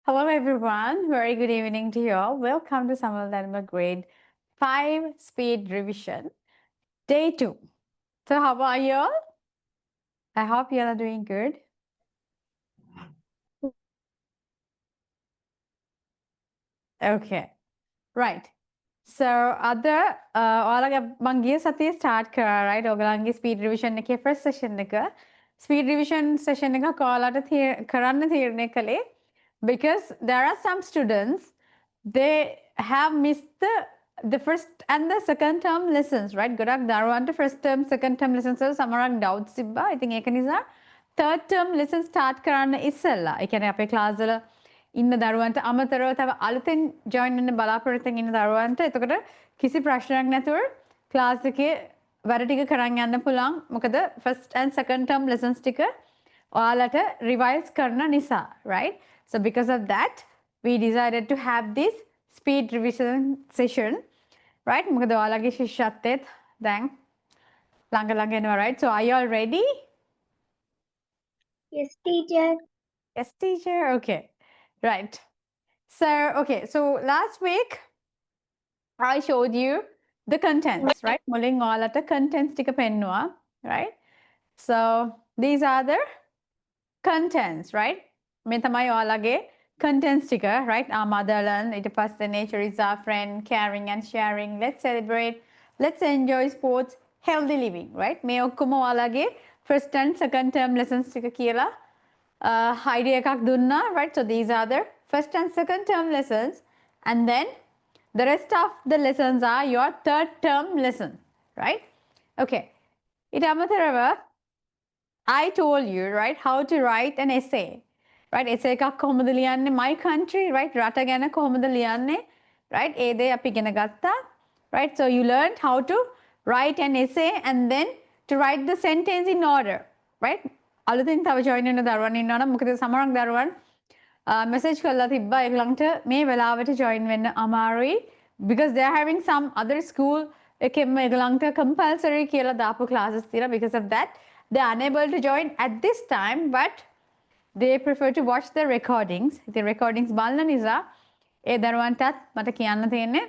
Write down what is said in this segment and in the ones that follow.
Hello everyone, very good evening to you all. Welcome to Samuel Dharma Grade 5 Speed Revision, Day 2. So how are you all? I hope you all are doing good. Okay, right. So අද ඔයාලගේ මං ගිය සතියේ start කරා right ඔයගලන්ගේ speed revision එකේ first session එක speed revision session එක ඔයාලට කරන්න තීරණය කළේ because there are some students they have missed the first and the second term lessons right ගොඩක් දරුවන්ට first term second term lessons වල සමහරක් doubts තිබ්බා. ඉතින් ඒක නිසා third term lesson start කරන්න ඉස්සෙල්ලා ඒ කියන්නේ අපේ class වල ඉන්න දරුවන්ට අමතරව තව අලුතෙන් ජොයින් වෙන්න බලාපොරොත්තු ඉන්න දරුවන්ට එතකොට කිසි ප්‍රශ්නයක් නැතුව ක්ලාස් එකේ වැඩ ටික කරන් යන්න පුළුවන්. මොකද first and second term lessons ටික ඔයාලට revise කරන නිසා, right? So because of that we decided to have this speed revision session, right? මොකද ඔයාලගේ ශිෂ්‍යත්වයේත් දැන් ළඟ එනවා, right? So are you all ready? Yes, teacher. Yes, teacher. Okay. Right. So last week I showed you the contents, right? මුලින් ඔයාලට contents ටික පෙන්නුවා, right? So these are the contents, right? මේ තමයි ඔයාලගේ contents ටික, right? Our motherland, ඊට පස්සේ nature is our friend, caring and sharing, let's celebrate, let's enjoy sports, healthy living, right? මේ ඔක්කොම ඔයාලගේ first and second term lessons ටික කියලා idea එකක් දුන්නා, right? So these are the first and second term lessons, and then the rest of the lessons are your third term lesson, right? Okay. ඊට අමතරව I told you, right, how to write an essay, right? essay එකක් කොහොමද ලියන්නේ? My country, right? රට ගැන කොහොමද ලියන්නේ? right? ඒ දේ අපි ඉගෙන ගත්තා, right? So you learned how to write an essay and then to write the sentence in order, right? අලුතින් තව join වෙන දරුවන් ඉන්නවනම් මොකද සමහරක් දරුවන් message කරලා තිබ්බා ඒගොල්ලන්ට මේ වෙලාවට join වෙන්න අමාරුයි because they are having some other school එකෙන්ම ඒගොල්ලන්ට compulsory කියලා දාපු classes තියෙනවා. Because of that they are unable to join at this time, but they prefer to watch the recordings. The recordings බලන නිසා ඒ දරුවන්ටත් මට කියන්න තියෙන්නේ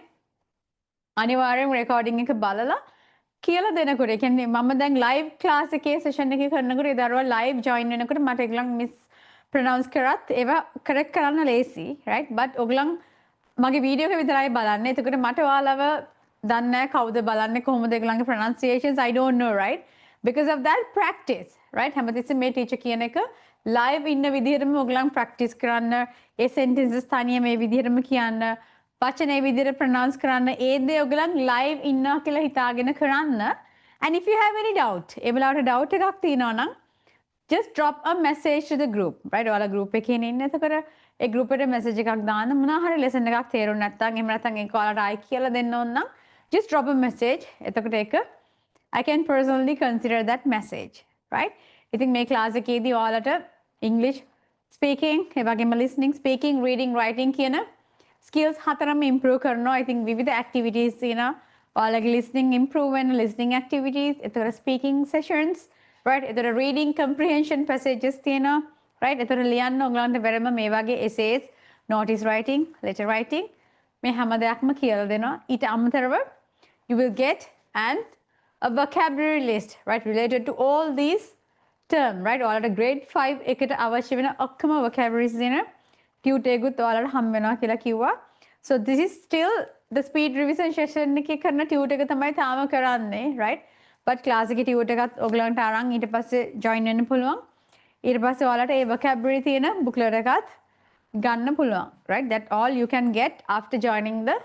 අනිවාර්යෙන් recording එක බලලා කියලා දෙනකොට ඒ කියන්නේ මම දැන් live class එකේ session එකේ කරනකොට ඒ දරුවා live join වෙනකොට මට ඒගොල්ලන් miss pronounce කරත් ඒවා correct කරන්න ලේසි, right? but ඔයගොල්ලන් මගේ වීඩියෝ එක විතරයි බලන්නේ. එතකොට මට ඔයාලව දන්නේ නැහැ කවුද බලන්නේ කොහොමද ඒගොල්ලන්ගේ pronunciations I don't know, right? because of that practice, right? හැමතිස්සෙම මේ teacher කියන එක live ඉන්න විදිහටම ඔයගොල්ලන් practice කරන්න, ඒ sentences තනියම මේ විදිහටම කියන්න, වචන ඒ විදිහට pronounce කරන්න, ඒ දේ ඔයගොල්ලන් live ඉන්නවා කියලා හිතාගෙන කරන්න. and if you have any doubt, ඒ වෙලාවට doubt එකක් තියෙනවා නම් just drop a message to the group, right? ඔයාලා group එකේ ඉන්න. එතකොට ඒ group එකට message එකක් දාන්න. මොනවා හරි lesson එකක් තේරුම් නැත්නම් එහෙම නැත්නම් ඒක ඔයාලට ආයි කියලා දෙන්න ඕන නම් just drop a message. එතකොට ඒක I can personally consider that message, right? ඉතින් මේ class එකේදී ඔයාලට English speaking, ඒ වගේම listening, speaking, reading, writing කියන skills හතරම improve කරනවා. I think විවිධ activities තියෙනවා. ඔයාලගේ listening improve වෙන listening activities, එතකොට speaking sessions, right? එතකොට reading comprehension passages තියෙනවා, right? එතකොට ලියන්න ඔයගලන්ට වෙරම මේ වගේ essays, notice writing, letter writing මේ හැම දෙයක්ම කියලා දෙනවා. ඊට අමතරව you will get and a vocabulary list, right? related to all these term, right? ඔයාලට grade 5 එකට අවශ්‍ය වෙන ඔක්කොම vocabularies දෙන tutor එකකුත් ඔයාලට හම් වෙනවා කියලා කිව්වා. So this is still the speed revision session එකේ කරන tutor එක තමයි තාම කරන්නේ, right? but class එකේ tutor එකත් ඔයගලන්ට අරන් ඊට පස්සේ join වෙන්න පුළුවන්. ඊට පස්සේ ඔයාලට ඒ vocabulary තියෙන booklet එකත් ගන්න පුළුවන්, right? that all you can get after joining the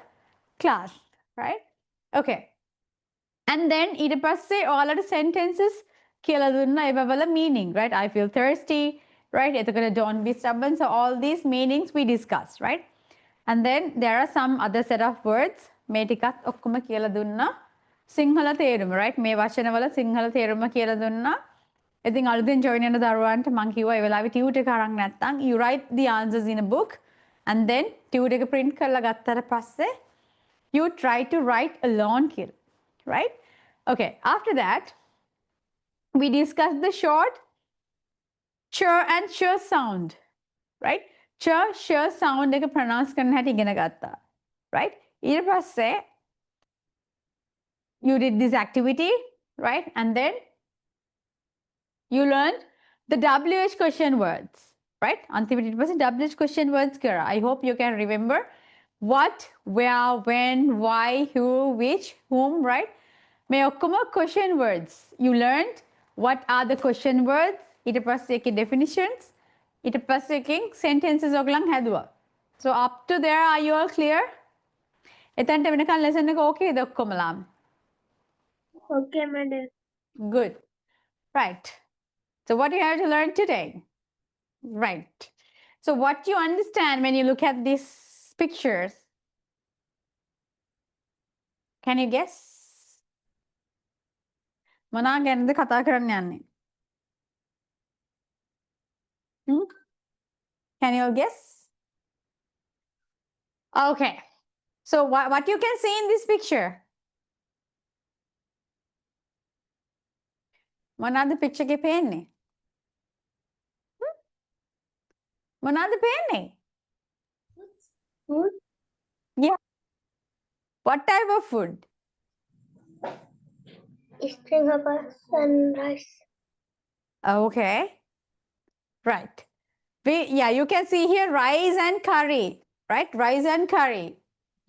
class, right? okay. and then ඊට පස්සේ ඔයාලට sentences කියලා දුන්නා ඒවා වල meaning, right? I feel thirsty, right? එතකොට don't be stubborn. So all these meanings we discussed, right? and then there are some other set of words මේ ටිකත් ඔක්කොම කියලා දුන්නා සිංහල තේරුම, right? මේ වචන වල සිංහල තේරුම කියලා දුන්නා. ඉතින් අලුතෙන් join වෙන දරුවන්ට මම කිව්වා ඒ වෙලාවේ tutor එක අරන් නැත්නම් you write the answers in a book and then tutor එක print කරලා ගත්තට පස්සේ you try to write alone කියලා, right? okay. after that we discussed the short ch and ch sound, right? sh sound එක pronounce කරන්න හැටි ඉගෙන ගත්තා. Right? ඊට පස්සේ you did this activity, right? And then you learned the WH question words, right? අන්තිමට ඊට පස්සේ WH question words කරා. I hope you can remember what, where, when, why, who, which, whom, right? මේ ඔක්කොම question words. You learned what are the question words, ඊට පස්සේ ඒකේ definitions, ඊට පස්සේ එකෙන් sentences ඔයගලන් හැදුවා. So up to there, are you all clear? එතනට වෙනකන් lesson එක okay the ඔක්කොමලාම? Okay, madam. Good. Right. So what you have to learn today? Right. So what you understand when you look at these pictures? Can you guess? මොනා ගැනද කතා කරන්න යන්නේ? Can you all guess? Okay. So what you can see in this picture? මොනවාද picture එකේ පේන්නේ? මොනවාද පේන්නේ? Food. Yeah. What type of food? String of and rice. Okay. Right. Yeah, you can see here rice and curry, right? Rice and curry.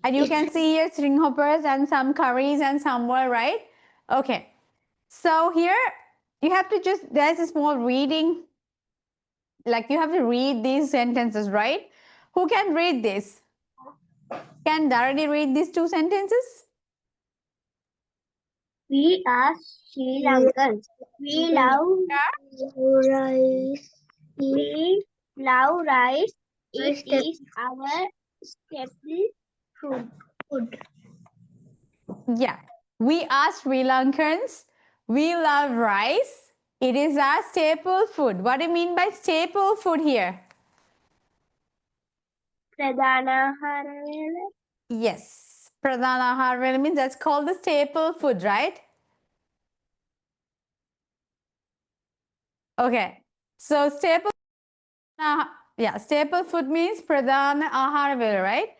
And you can see here string hoppers and some curries and some more, right? Okay. So here you have to just, there's a small reading. Like you have to read these sentences, right? Who can read this? Can Dharani read these two sentences? We are Sri Lankans. We love rice. We love rice. It is our staple food. Yeah. We are Sri Lankans. We love rice. It is our staple food. What do you mean by staple food here? Pradhana Ahara vela. Yes. Pradhana Ahara vela means that's called the staple food, right? Okay. So staple, staple food means Pradhana Ahara vela, right?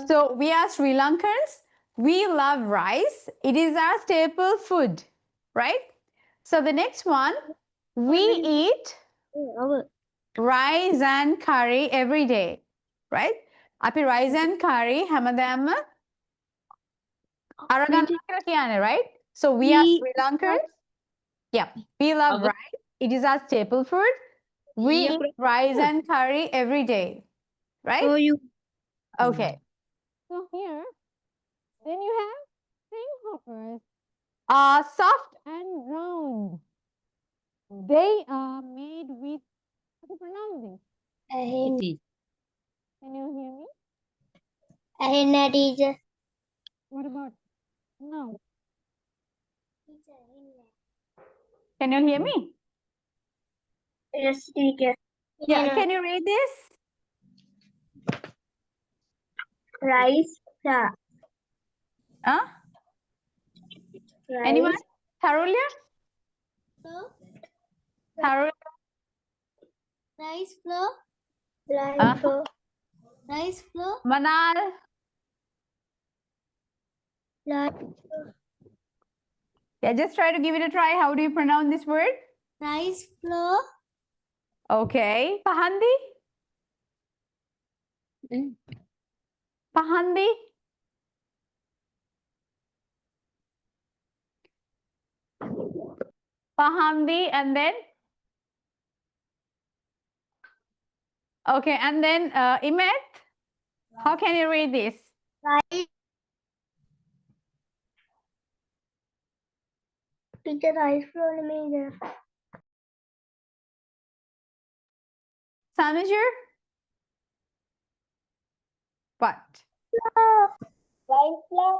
So we are Sri Lankans. We love rice. It is our staple food, right? So the next one, we eat rice and curry every day, right? Api rice and curry හැමදාම අරගන්නවා කියලා කියන්නේ, right? So we are Sri Lankans. Yeah, we love rice. It is our staple food. We eat rice and curry every day, right? So you Okay. So here, then you have string hoppers Soft. and round. They are made with, how to pronounce this? Can you hear me? Ahina teacher. What about now? Can you hear me? Yes, teacher. Yeah. Can you read this? Rice flour. Huh? Anyone? Tarulya? Tarulya? Rice flour. Rice flour. Manal? Yeah, just try to give it a try. How do you pronounce this word? Rice flour. Okay. Pahandi? Pahandi? Pahandi and then? Okay, and then Imet? How can you read this? Rice. Teacher, rice flour means Sanujer? What? rice flour.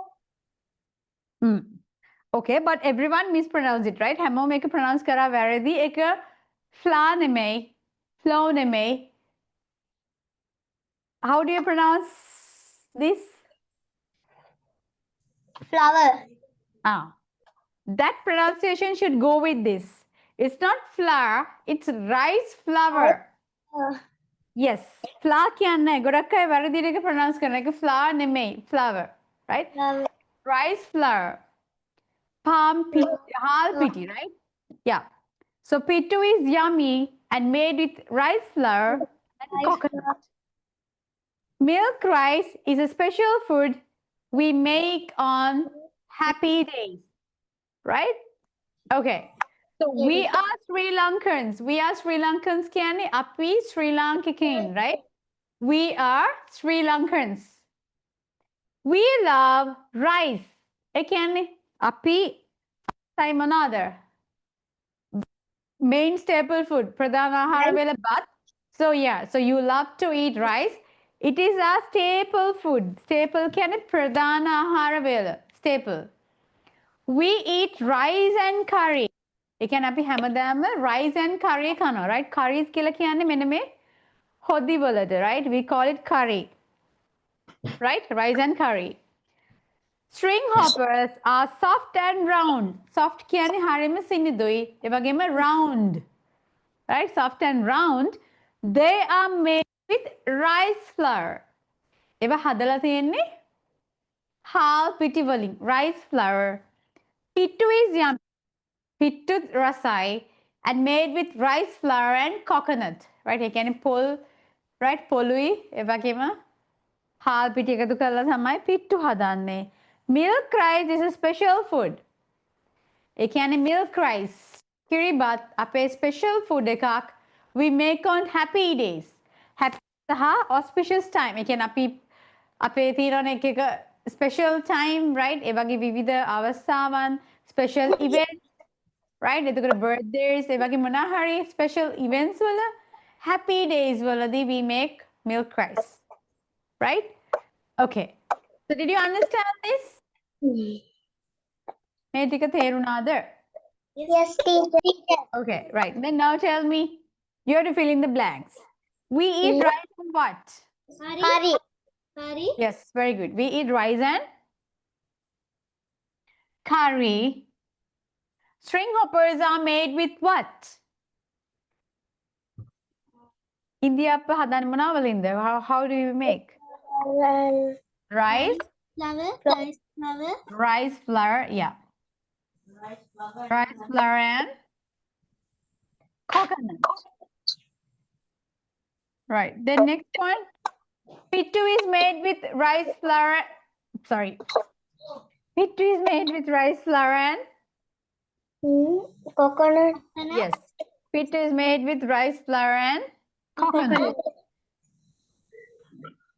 Okay, but everyone mispronounce it, right? හැමෝම එක pronounce කරා වැරදි. එක flour නෙමෙයි. Flow නෙමෙයි. How do you pronounce this? Flour. That pronunciation should go with this. It's not flour, it's rice flour. Yes. Flour කියන්නේ ගොඩක් අය වැරදි විදිහට pronounce කරන එක flour නෙමෙයි. Flour. Right? Flower. Rice flour. Palm hal piti, right? Yeah. So pitu is yummy and made with rice flour and Rice coconut. Milk rice is a special food we make on happy days, right? Okay. So we are Sri Lankans. We are Sri Lankans කියන්නේ අපි Sri Lankan, right? We are Sri Lankans. We love rice. ඒ කියන්නේ අපි time another main staple food pradhana ahara vela but so yeah, so you love to eat rice. It is a staple food. Staple කියන්නේ pradhana ahara vela staple. We eat rice and curry. ඒ කියන්නේ අපි හැමදාම rice and curry කනවා, right? Curries කියලා කියන්නේ මෙන්න මේ හොදි වලද, right? We call it curry, right? Rice and curry. String hoppers are soft and round. Soft කියන්නේ හරියම සිනිඳුයි. ඒ වගේම round. Right? Soft and round. They are made with rice flour. ඒවා හදලා තියෙන්නේ හාල් පිටි වලින්. Rice flour. Pittu is yummy. Pittu rasai and made with rice flour and coconut. Right? ඒ කියන්නේ පොල්, right? පොළුයි ඒ වගේම හාල් පිටි එකතු කරලා තමයි පිට්ටු හදන්නේ. Milk rice is a special food. ඒ කියන්නේ milk rice. කිරිබත් අපේ special food එකක්. We make on happy days. Happy සහ auspicious time. ඒ කියන්නේ අපි අපේ තියෙන එක special time, right? ඒ වගේ විවිධ අවස්ථාවන්, special events, right? එතකොට birthdays, ඒ වගේ මොනවා හරි special events වල happy days වලදී we make milk rice. Right? Okay. So did you understand this? මේ ටික තේරුණාද? Yes, teacher. Okay, right. Then now tell me, you have to fill in the blanks. We eat rice and what? Curry. Curry. Yes, very good. We eat rice and curry. String hoppers are made with what? India හදන්න මොනවා වලින්ද? How do you make? Rice, Flower. Rice flower. rice flour, yeah. Rice flour and coconut. Right. The next one, pittu is made with rice flour. Sorry. Pittu is made with rice flour and Coconut. yes. Pittu is made with rice flour and coconut.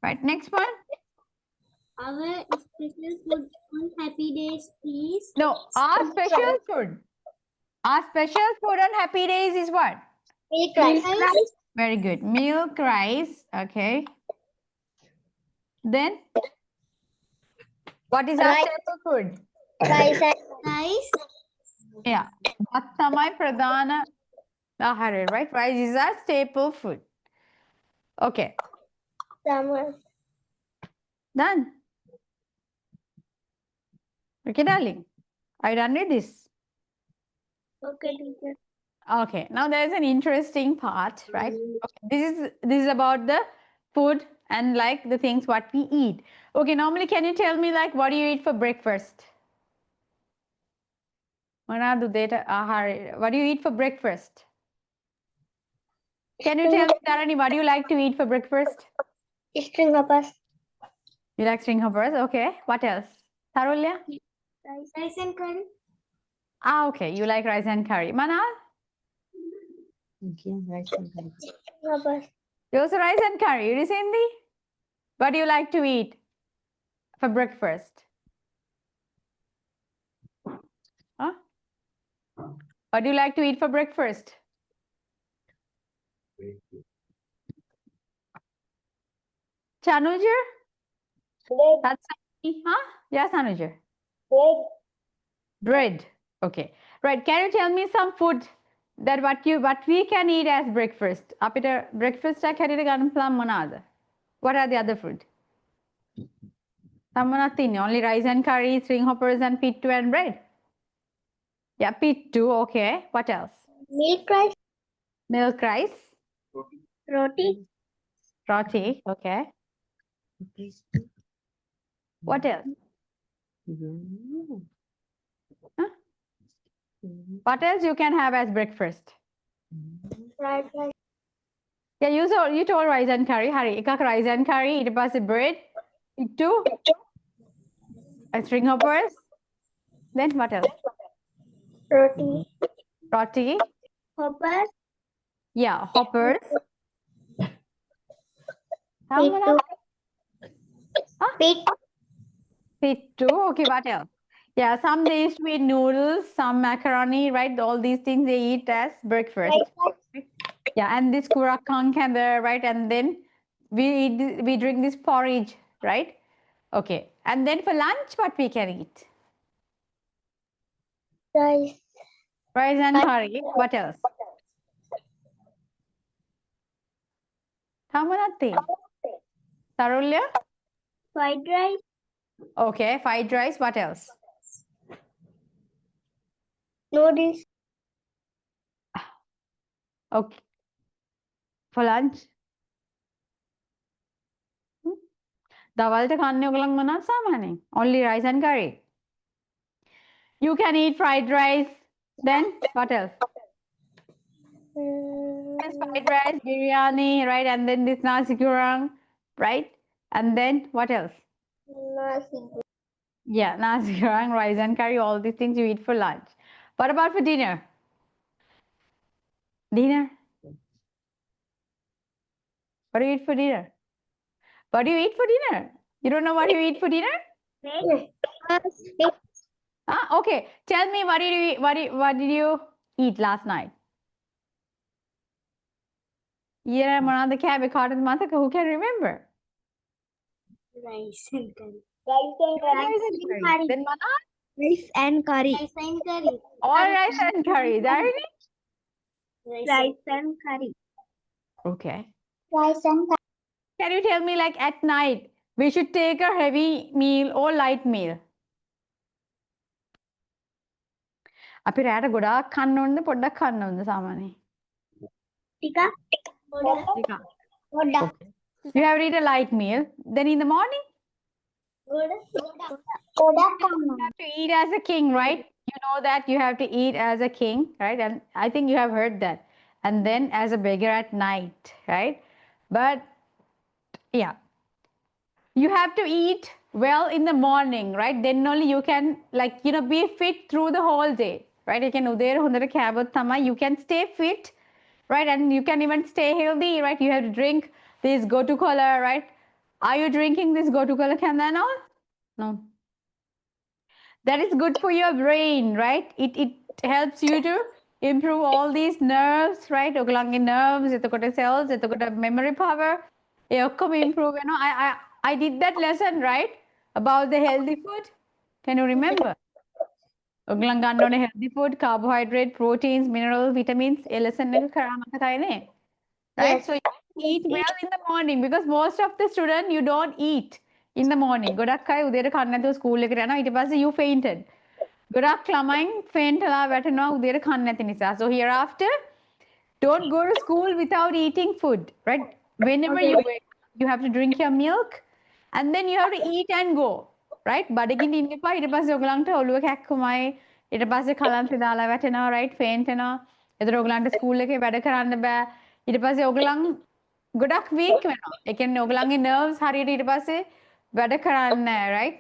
Right. Next one. Our special food on happy days is No, our special food. Our special food on happy days is what? milk rice. Very good. Milk rice. Okay. Then, what is our Rice. staple food? Rice and rice. Yeah. Bhat tamai pradhana ahara, right? Rice is our staple food. Okay. Summer. Done. Okay, darling. Are you done with this? Okay, teacher. Okay. Now there's an interesting part, right? Okay. This is about the food and like the things what we eat. Okay. Normally, can you tell me like what do you eat for breakfast? What do you eat for breakfast? Can you tell me, Dharani, what do you like to eat for breakfast? String hoppers. You like string hoppers? Okay. What else? Tarulya? Rice and curry. Ah, okay. You like rice and curry. Manal? String hoppers. You also rice and curry. You Cindy? What do you like to eat for breakfast? Huh? What do you like to eat for breakfast? Chanuja? That's me, huh? Yes, Anuja. Bread. Okay. Right. Can you tell me some food that what we can eat as breakfast? After breakfast, I carry the What are the other food? Nothing. Only rice and curry, string hoppers, and pittu and bread. Yeah, pittu. Okay. What else? Milk rice. Milk rice. Roti. Roti. Okay. What else? Huh? What else you can have as breakfast? Fried rice. Yeah, you told rice and curry. Hari, ikak rice and curry. ඊට පස්සේ bread. Itu. String hoppers. Then what else? Roti. Roti. Hoppers. Yeah, hoppers. Pitu. Huh? Pitu. Okay, what else? Yeah, some they used to eat noodles, some macaroni, right? All these things they eat as breakfast. Yeah, and this kurakang and there, right? And then we drink this porridge, right? Okay. And then for lunch, what we can eat? Rice. Rice and curry. What else? Tamanati. Sarulya? Fried rice. Okay, fried rice. What else? Noodles. Okay. For lunch? දවල්ට කන්නේ ඔයගොල්ලන් මොනවද සාමාන්‍යයෙන්? Only rice and curry. You can eat fried rice. Then what else? Yes, fried rice, biryani, right? And then this nasi goreng, right? And then what else? Nasi. Yeah, nasi goreng, rice and curry, all these things you eat for lunch. What about for dinner? Dinner? What do you eat for dinner? What do you eat for dinner? You don't know what you eat for dinner? Ah, okay. Tell me what did you eat, what did you eat last night? Yeah, මොනවද කෑවේ කාටද මතක? Who can remember? Rice and curry. Rice and curry. Then මොනවද? Rice and curry. Rice and curry. All rice and curry. Darling? Rice and curry. Okay. Rice and curry. Can you tell me, like at night, we should take a heavy meal or light meal? අපි රැට ගොඩාක් කන්න ඕනද පොඩ්ඩක් කන්න ඕනද සාමාන්‍යයෙන්? Tika. ටිකක්. Oda. You have to eat a light meal. Then in the morning, Oda. you have to eat as a king, right? You know that you have to eat as a king, right? And I think you have heard that. And then as a beggar at night, right? But yeah, you have to eat well in the morning, right? Then only you can, like, you know, be fit through the whole day, right? You can උදේට හොඳට කෑවොත් තමයි you can stay fit, right? And you can even stay healthy, right? You have to drink this gotu kola, right? Are you drinking this gotu kola now? No. That is good for your brain, right? It helps you to improve all these nerves, right? ඔයගොල්ලන්ගේ nerves, එතකොට cells, එතකොට memory power. ඒ ඔක්කොම improve වෙනවා. I did that lesson, right? About the healthy food. Can you remember? ඔයගොල්ලන් ගන්න ඕනේ healthy food, carbohydrate, proteins, minerals, vitamins. ඒ lesson එක කරා මතකයිනේ? Right? Yes. So you eat well in the morning because most of the student you don't eat in the morning. ගොඩක් අය උදේට කන්න නැතුව school එකට යනවා. ඊට පස්සේ you fainted. ගොඩක් ළමයින් faint වෙලා වැටෙනවා උදේට කන්න නැති නිසා. So hereafter don't go to school without eating food, right? Whenever you wake up, you have to drink your milk and then you have to eat and go, right? බඩගින්න ඉන්න එපා. ඊට පස්සේ ඔයගලන්ට ඔළුව කැක්කුමයි. ඊට පස්සේ කලන්තේ දාලා වැටෙනවා, right? faint වෙනවා. එතකොට ඔයගලන්ට ස්කූල් එකේ වැඩ කරන්න බෑ. ඊට පස්සේ ඔයගලන් ගොඩක් weak වෙනවා. ඒ කියන්නේ ඔයගලන්ගේ nerves හරියට ඊට පස්සේ වැඩ කරන්නේ නැහැ, right?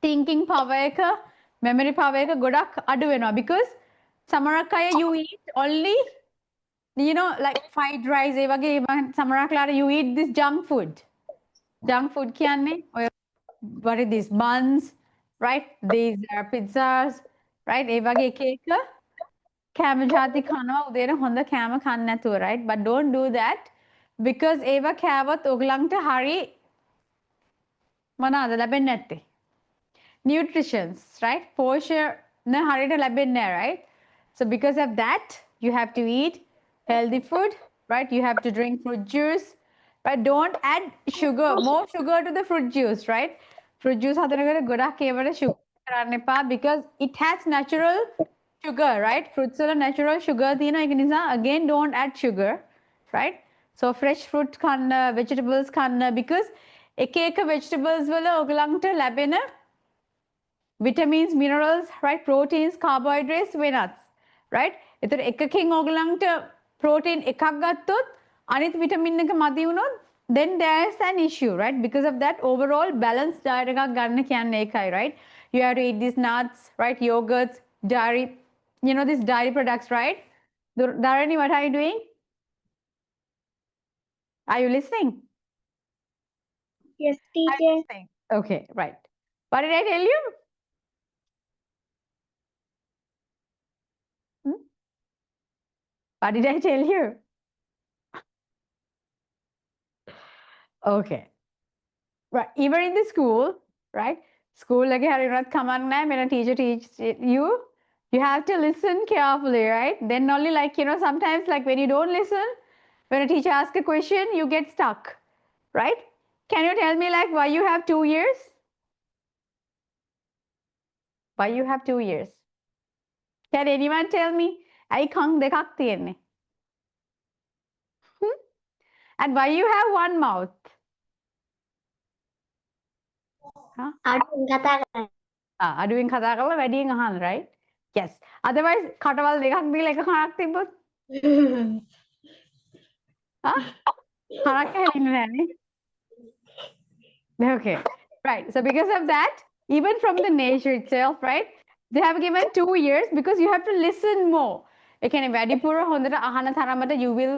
Thinking power එක, memory power එක ගොඩක් අඩු වෙනවා because සමහරක් අය you eat only, you know, like fried rice ඒ වගේ සමහරක් ලාට you eat this junk food. Junk food කියන්නේ ඔය what is this buns, right? These are pizzas, right? ඒ වගේ එක එක කෑම ජාති කනවා උදේට හොඳ කෑම කන්න නැතුව, right? But don't do that because ඒවා කෑවොත් ඔයගලන්ට හරි මොනවාද ලැබෙන්නේ නැත්තේ? Nutritions, right? පෝෂණ හරියට ලැබෙන්නේ නැහැ, right? So because of that, you have to eat healthy food, right? You have to drink fruit juice, right? Don't add sugar, more sugar to the fruit juice, right? Fruit juice හදනකොට ගොඩක් ඒවට sugar කරන්න එපා because it has natural sugar, right? Fruits වල natural sugar තියෙනවා. ඒක නිසා again don't add sugar, right? So fresh fruit කන්න, vegetables කන්න, because එක vegetables වල ඔයගලන්ට ලැබෙන vitamins, minerals, right, proteins, carbohydrates වෙනස්, right? එතකොට එකකින් ඔයගලන්ට protein එකක් ගත්තොත් අනිත් vitamin එක මදි වුණොත් then there's an issue, right? Because of that, overall balanced diet එකක් ගන්න කියන්නේ ඒකයි, right? You have to eat these nuts, right? Yogurts, dairy, you know, these dairy products, right? Dharani, what are you doing? Are you listening? Yes, Are you teacher. listening? Okay, right. What did I tell you? What did I tell you? Okay. Right. Even in the school, right? School like not come on now when a teacher teaches you, you have to listen carefully, right? Then only like, you know, sometimes like when you don't listen, when a teacher asks a question, you get stuck, right? Can you tell me like why you have 2 years? Why you have 2 years? Can anyone tell me? I can't dekak tiyenne. And why you have one mouth? Huh? අඩුවෙන් කතා කරලා වැඩියෙන් අහන්න, right? Yes. Otherwise කටවල් දෙකක් දීලා එක කනක් තිබ්බොත් කනක් ඇහෙන්නේ නැහනේ. Okay. Right. So because of that, even from the nature itself, right? They have given 2 years because you have to listen more. ඒ කියන්නේ වැඩිපුර හොඳට අහන තරමට you will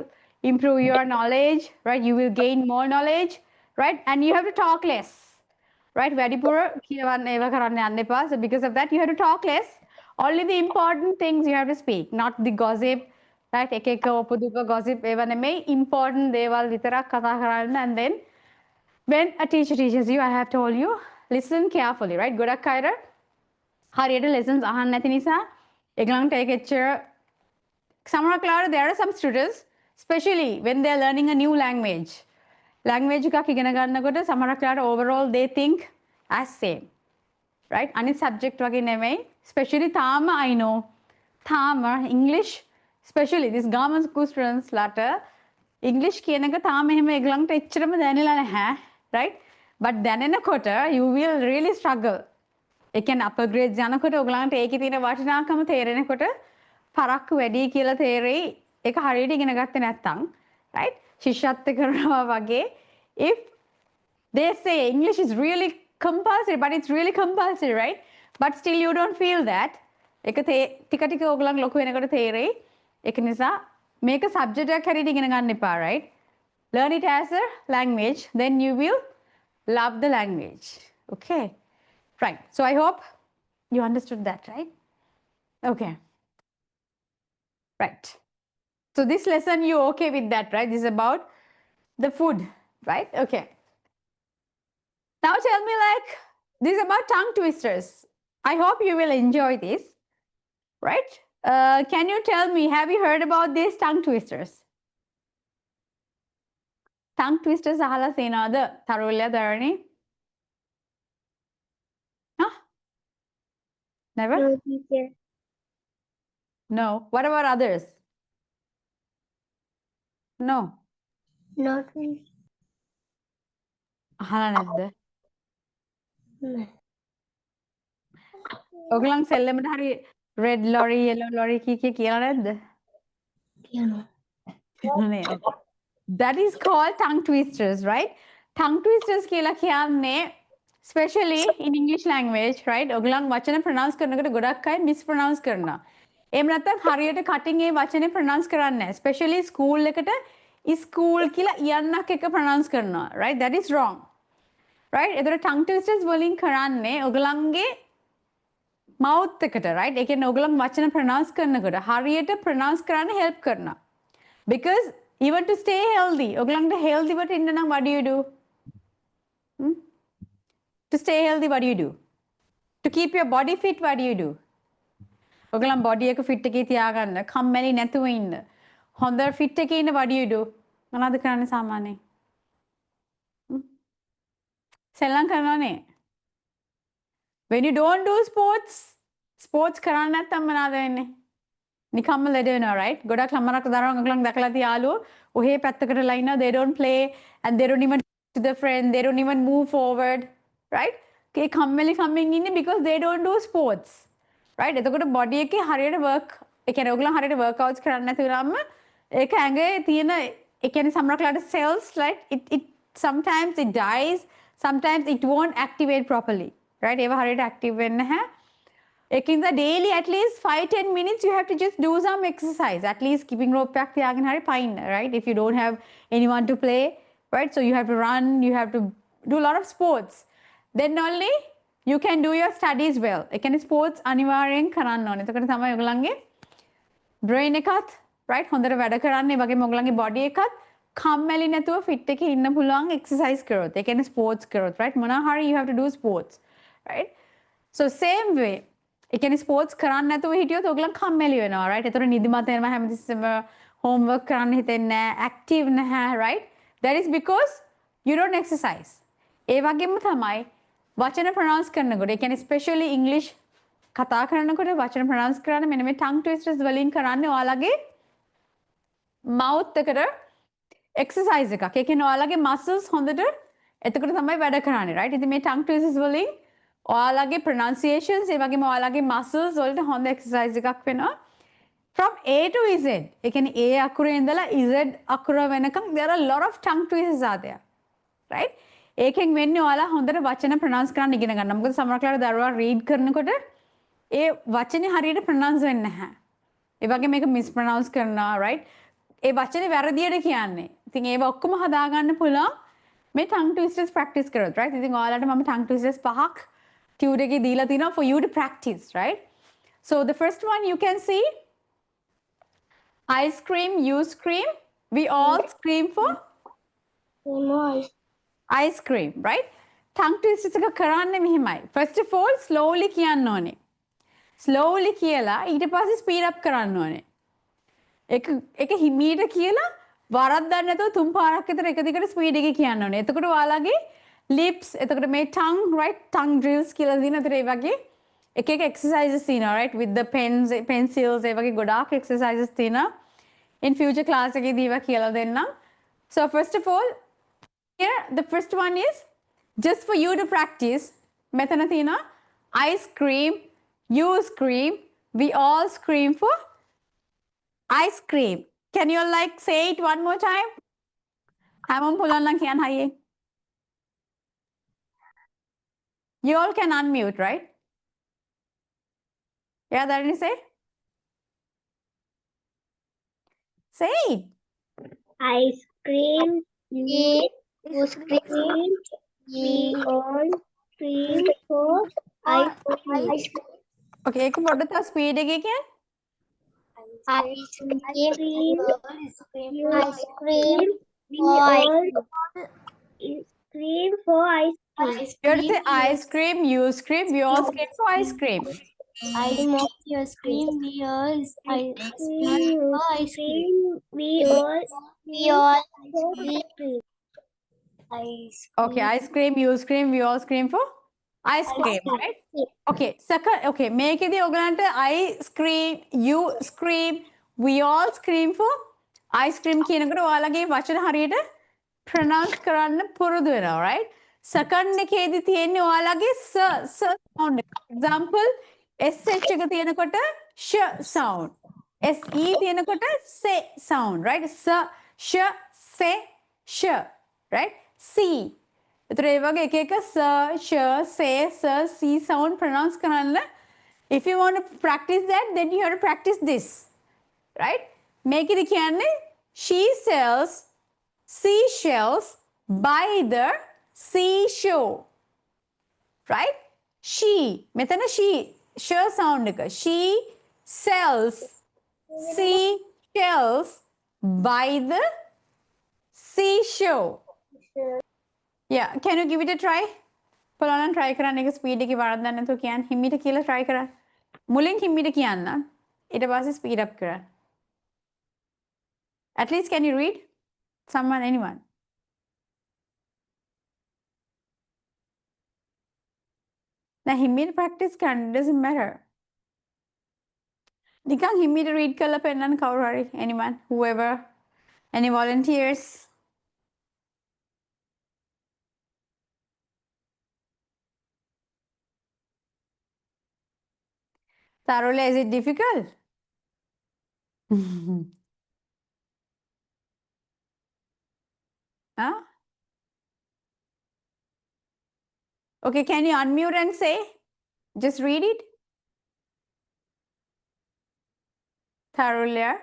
improve your knowledge, right? You will gain more knowledge, right? And you have to talk less. Right? වැඩිපුර කියවන්න ඒව කරන්න යන්න එපා. So because of that, you have to talk less. Only the important things you have to speak, not the gossip, right? එක ඔපදුක gossip ඒව නෙමෙයි, important දේවල් විතරක් කතා කරන්න. And then when a teacher teaches you, I have told you, listen carefully, right? ගොඩක් අයට හරියට lessons අහන්න නැති නිසා ඒගොල්ලන්ට ඒක එච්චර සමහරක් වෙලාවට there are some students, especially when they are learning a new language. Language එකක් ඉගෙන ගන්නකොට සමහරක් වෙලාවට overall they think as same, right? අනිත් subject වගේ නෙමෙයි, especially තාම I know තාම English, especially this government school students ලට English කියන එක තාම එහෙම ඒගොල්ලන්ට එච්චරම දැනෙලා නැහැ, right? But දැනෙනකොට you will really struggle. ඒ කියන්නේ upper grades යනකොට ඔයගලන්ට ඒකේ තියෙන වටිනාකම තේරෙනකොට පරක්කු වැඩි කියලා තේරෙයි. ඒක හරියට ඉගෙන ගත්තේ නැත්නම්, right? ශිෂ්‍යත්ව කරනවා වගේ. If they say English is really compulsory, but it's really compulsory, right? But still you don't feel that. ඒක ටික ටික ඔයගලන් ලොකු වෙනකොට තේරෙයි. ඒක නිසා මේක subject එකක් හැටියට ඉගෙන ගන්න එපා, right? Learn it as a language, then you will love the language. Okay. Right. So I hope you understood that, right? Okay. Right. So this lesson, you okay with that, right? This is about the food, right? Okay. Now tell me like, this is about tongue twisters. I hope you will enjoy this, right? Can you tell me, have you heard about these tongue twisters? Tongue twisters අහලා තියෙනවද? තරුල්‍ය දරණි? Huh? Never? No, teacher. No. What about others? No. No, teacher. අහලා නැද්ද? No. ඔයගලන් සෙල්ලමට හරි red lorry, yellow lorry කී කියලා නැද්ද? Piano. නේ. That is called tongue twisters, right? Tongue twisters කියලා කියන්නේ especially in English language, right? ඔයගලන් වචන pronounce කරනකොට ගොඩක් අය mispronounce කරනවා. එහෙම නැත්නම් හරියට කටින් ඒ වචනේ pronounce කරන්නේ නැහැ. Especially school එකට school කියලා ඉයන්නක් එක pronounce කරනවා, right? That is wrong. Right? ඒතර tongue twisters වලින් කරන්නේ ඔයගලන්ගේ mouth එකට, right? ඒ කියන්නේ ඔයගලන් වචන pronounce කරනකොට හරියට pronounce කරන්න help කරනවා. Because even to stay healthy, ඔයගලන්ට healthy වට ඉන්න නම් what do you do? To stay healthy, what do you do? To keep your body fit, what do you do? ඔයගලන් body එක fit එකේ තියාගන්න, කම්මැලි නැතුව ඉන්න. හොඳ fit එකේ ඉන්න what do you do? මොනවද කරන්නේ සාමාන්‍යයෙන්? සෙල්ලම් කරනවනේ. When you don't do sports කරන්න නැත්නම් මොනවද වෙන්නේ? නිකම්ම ලෙඩ වෙනවා right ගොඩක් ළමරක් දරුවන් අගලන් දැකලා තියාලු ඔහේ පැත්තකටලා ඉන්නවා they don't play and they don't even to the friend they don't even move forward right ඒ කම්මැලි කම්මින් ඉන්නේ because they don't do sports right එතකොට body එකේ හරියට work ඒ කියන්නේ ඔයගොල්ලෝ හරියට workouts කරන්නේ නැති වුණාම ඒක ඇඟේ තියෙන ඒ කියන්නේ සමහරట్లాට cells like it sometimes it dies sometimes it won't activate properly right ඒව හරියට active වෙන්නේ නැහැ in the daily at least 5-10 minutes you have to just do some exercise at least keeping rope එකක් තියාගෙන හරි පයින්න right if you don't have anyone to play right so you have to run you have to do a lot of sports then only you can do your studies well ඒ කියන්නේ sports අනිවාර්යෙන් කරන්න ඕනේ එතකොට තමයි ඔයගලන්ගේ brain එකත් right හොඳට වැඩ කරන්නේ ඒ වගේම ඔයගලන්ගේ body එකත් කම්මැලි නැතුව fit එකේ ඉන්න පුළුවන් exercise කරොත් ඒ කියන්නේ sports කරොත් right මොනවා හරි you have to do sports right so same way ඒ කියන්නේ ස්පෝර්ට්ස් කරන්න නැතුව හිටියොත් ඔයගලන් කම්මැලි වෙනවා right ඒතර නිදිමත එනවා හැමතිස්සෙම homework කරන්න හිතෙන්නේ නැහැ active නැහැ right that is because you don't exercise ඒ වගේම තමයි වචන pronounce කරනකොට ඒ කියන්නේ especially english කතා කරනකොට වචන pronounce කරන්න මෙන්න මේ tongue twisters වලින් කරන්නේ ඔයාලගේ mouth එකට exercise එකක් ඒ කියන්නේ ඔයාලගේ muscles හොඳට එතකොට තමයි වැඩ කරන්නේ right ඉතින් මේ tongue twisters වලින් ඔයාලගේ pronunciations ඒ වගේම ඔයාලගේ muscles වලට හොඳ exercise එකක් වෙනවා from A to Z ඒ කියන්නේ A අකුරේ ඉඳලා Z අකුර වෙනකම් there are a lot of tongue twisters are there right ඒකෙන් වෙන්නේ ඔයාලා හොඳට වචන pronounce කරන්න ඉගෙන ගන්න. මොකද සමහරවිට දරුවා read කරනකොට ඒ වචනේ හරියට pronounce වෙන්නේ නැහැ. ඒ වගේ මේක mispronounce කරනවා right ඒ වචනේ වැරදියට කියන්නේ. ඉතින් ඒව ඔක්කොම හදාගන්න පුළුවන් මේ tongue twisters practice කරොත් right ඉතින් ඔයාලට මම tongue twisters 5ක් tutor එකේ දීලා තිනවා for you to practice right so the first one you can see I scream you scream we all scream for ice cream right tongue twisters එක කරන්නේ මෙහිමයි first of all slowly කියන්න ඕනේ slowly කියලා ඊට පස්සේ speed up කරන්න ඕනේ ඒක හිමීට කියලා වරද්දන්න නැතුව තුන් පාරක් විතර එක දිගට ස්පීඩ් එකේ කියන්න ඕනේ එතකොට ඔයාලගේ lips එතකොට මේ tongue right tongue drills කියලා දින අතර ඒ වගේ එක එක exercises තියෙනවා right with the pens pencils ඒ වගේ ගොඩාක් exercises තියෙනවා in future class එකේදී ඒවා කියලා දෙන්නම් so first of all here the first one is just for you to practice මෙතන තියෙනවා I scream you scream we all scream for ice cream can you like say it one more time හැමෝම පුළුවන් නම් කියන්න හයියෙන් you all can unmute right yeah Dharani say it Ice cream. You scream. We all scream for ice cream. okay ඒක පොඩ්ඩක් තව speed එකේ කියන්න Ice cream. Ice cream. We all scream for ice cream. you have to say I scream you scream we all scream for ice cream I scream. We all scream for ice cream. We all scream. okay I scream you scream we all scream for ice cream right okay second okay මේකෙදී ඔයගලන්ට I scream you scream we all scream for ice cream කියනකොට ඔයාලගේ වචන හරියට pronounce කරන්න පුරුදු වෙනවා right second එකේදී තියෙන්නේ ඔයාලගේ sound example sh එක තියෙනකොට sh sound se තියෙනකොට se sound right sh se sh right see එතකොට ඒ වගේ එක එක sh se see sound pronounce කරන්න if you want to practice that then you have to practice this right මේකෙදි කියන්නේ she sells seashells by the seashore right she මෙතන she sh sound එක she sells seashells by the seashore yeah can you give it a try බලන්න try කරන්න එක speed එකේ වරද්දන්න නැතුව කියන්න හිමීට කියලා try කරන්න මුලින් හිමීට කියන්න ඊට පස්සේ speed up කරන්න at least can you read someone anyone now himid practice can doesn't matter නිකන් හිමීට read කරලා පෙන්නන්න කවුරු හරි. Anyone, whoever, any volunteers? Tarula, is it difficult? Huh? Okay, can you unmute and say? Just read it. Tarula.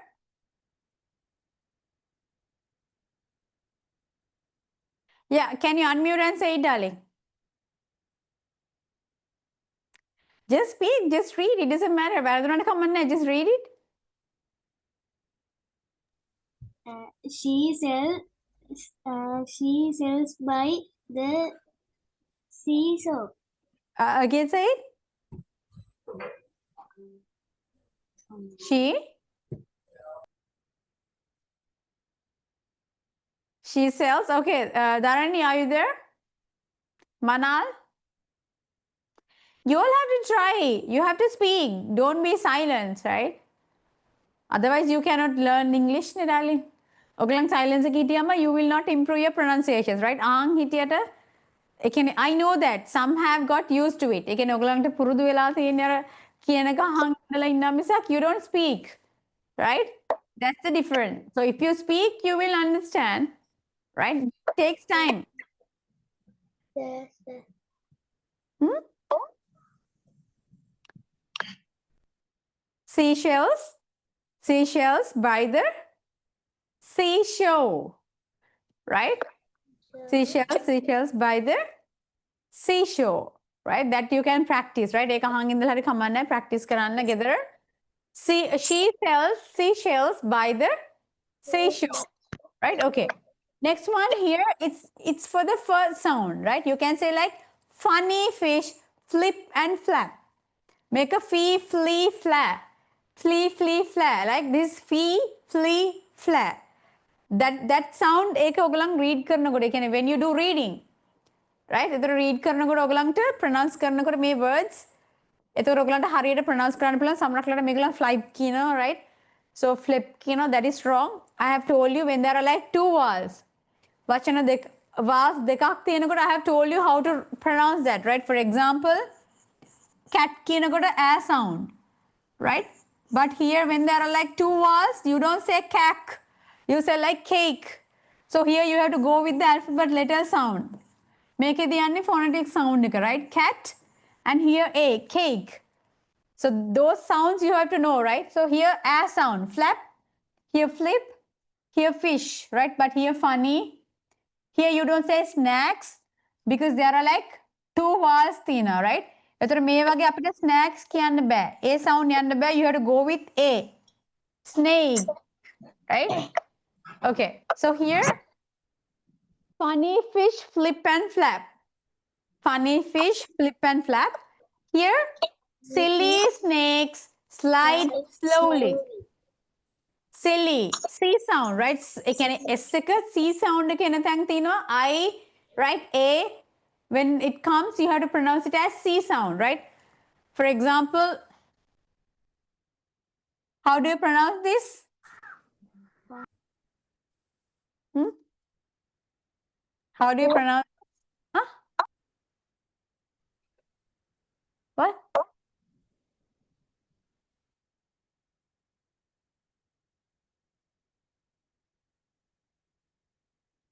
Yeah, can you unmute and say it, darling? Just speak, just read. It doesn't matter. වැරදුනට කමක් නැහැ. Just read it. She sells by the seashore. Again, say it. She sells. Okay, Dharani, are you there? Manal? You all have to try. You have to speak. Don't be silent, right? Otherwise, you cannot learn English, darling. Oglang silence kitiyama, you will not improve your pronunciations, right? Ang hitiyata. I know that some have got used to it. Again, oglangta පුරුදු වෙලා තියෙන අර කියනක අහන් ඉඳලා ඉන්නා මිසක් you don't speak, right? That's the difference. So if you speak, you will understand, right? It takes time. Yes. Hmm? Seashells by the seashore, right? Seashells by the seashore, right? That you can practice, right? ඒක අහන් ඉඳලා හරි කමක් නැහැ, practice කරන්න ගෙදර. She sells seashells by the seashore, right? Okay. Next one here, it's for the first sound, right? You can say like funny fish, flip and flap. Make a fee, flea, flap. Flea, flap. Like this fee, flea, flap. That sound ඒක ඔයගලන් read කරනකොට, ඒ කියන්නේ when you do reading, right? එතකොට read කරනකොට ඔයගලන්ට pronounce කරනකොට මේ words එතකොට ඔයගලන්ට හරියට pronounce කරන්න පුළුවන්. සමහරක්ලට මේගොල්ලන් flip කියනවා, right? So flip කියනවා, that is wrong. I have told you when there are like two vowels. වචන vowels දෙකක් තියෙනකොට I have told you how to pronounce that, right? For example, cat කියනකොට a sound, right? But here when there are like two vowels, you don't say cack. You say like cake. So here you have to go with the alphabet letter sound. මේකෙදී යන්නේ phonetic sound එක, right? Cat and here a, cake. So those sounds you have to know, right? So here a sound, flap, here flip, here fish, right? But here funny. Here you don't say snacks because there are like two vowels තියෙනවා, right? එතකොට මේ වගේ අපිට snacks කියන්න බෑ. A sound යන්න බෑ. You have to go with A. Snake, right? Okay. So here funny fish flip and flap. Funny fish flip and flap. Here silly snakes slide slowly. Silly, C sound, right? ඒ කියන්නේ S එක C sound එක එන තැන් තියෙනවා. I, right? A, when it comes, you have to pronounce it as C sound, right? For example, how do you pronounce this? How do you pronounce? Huh? What?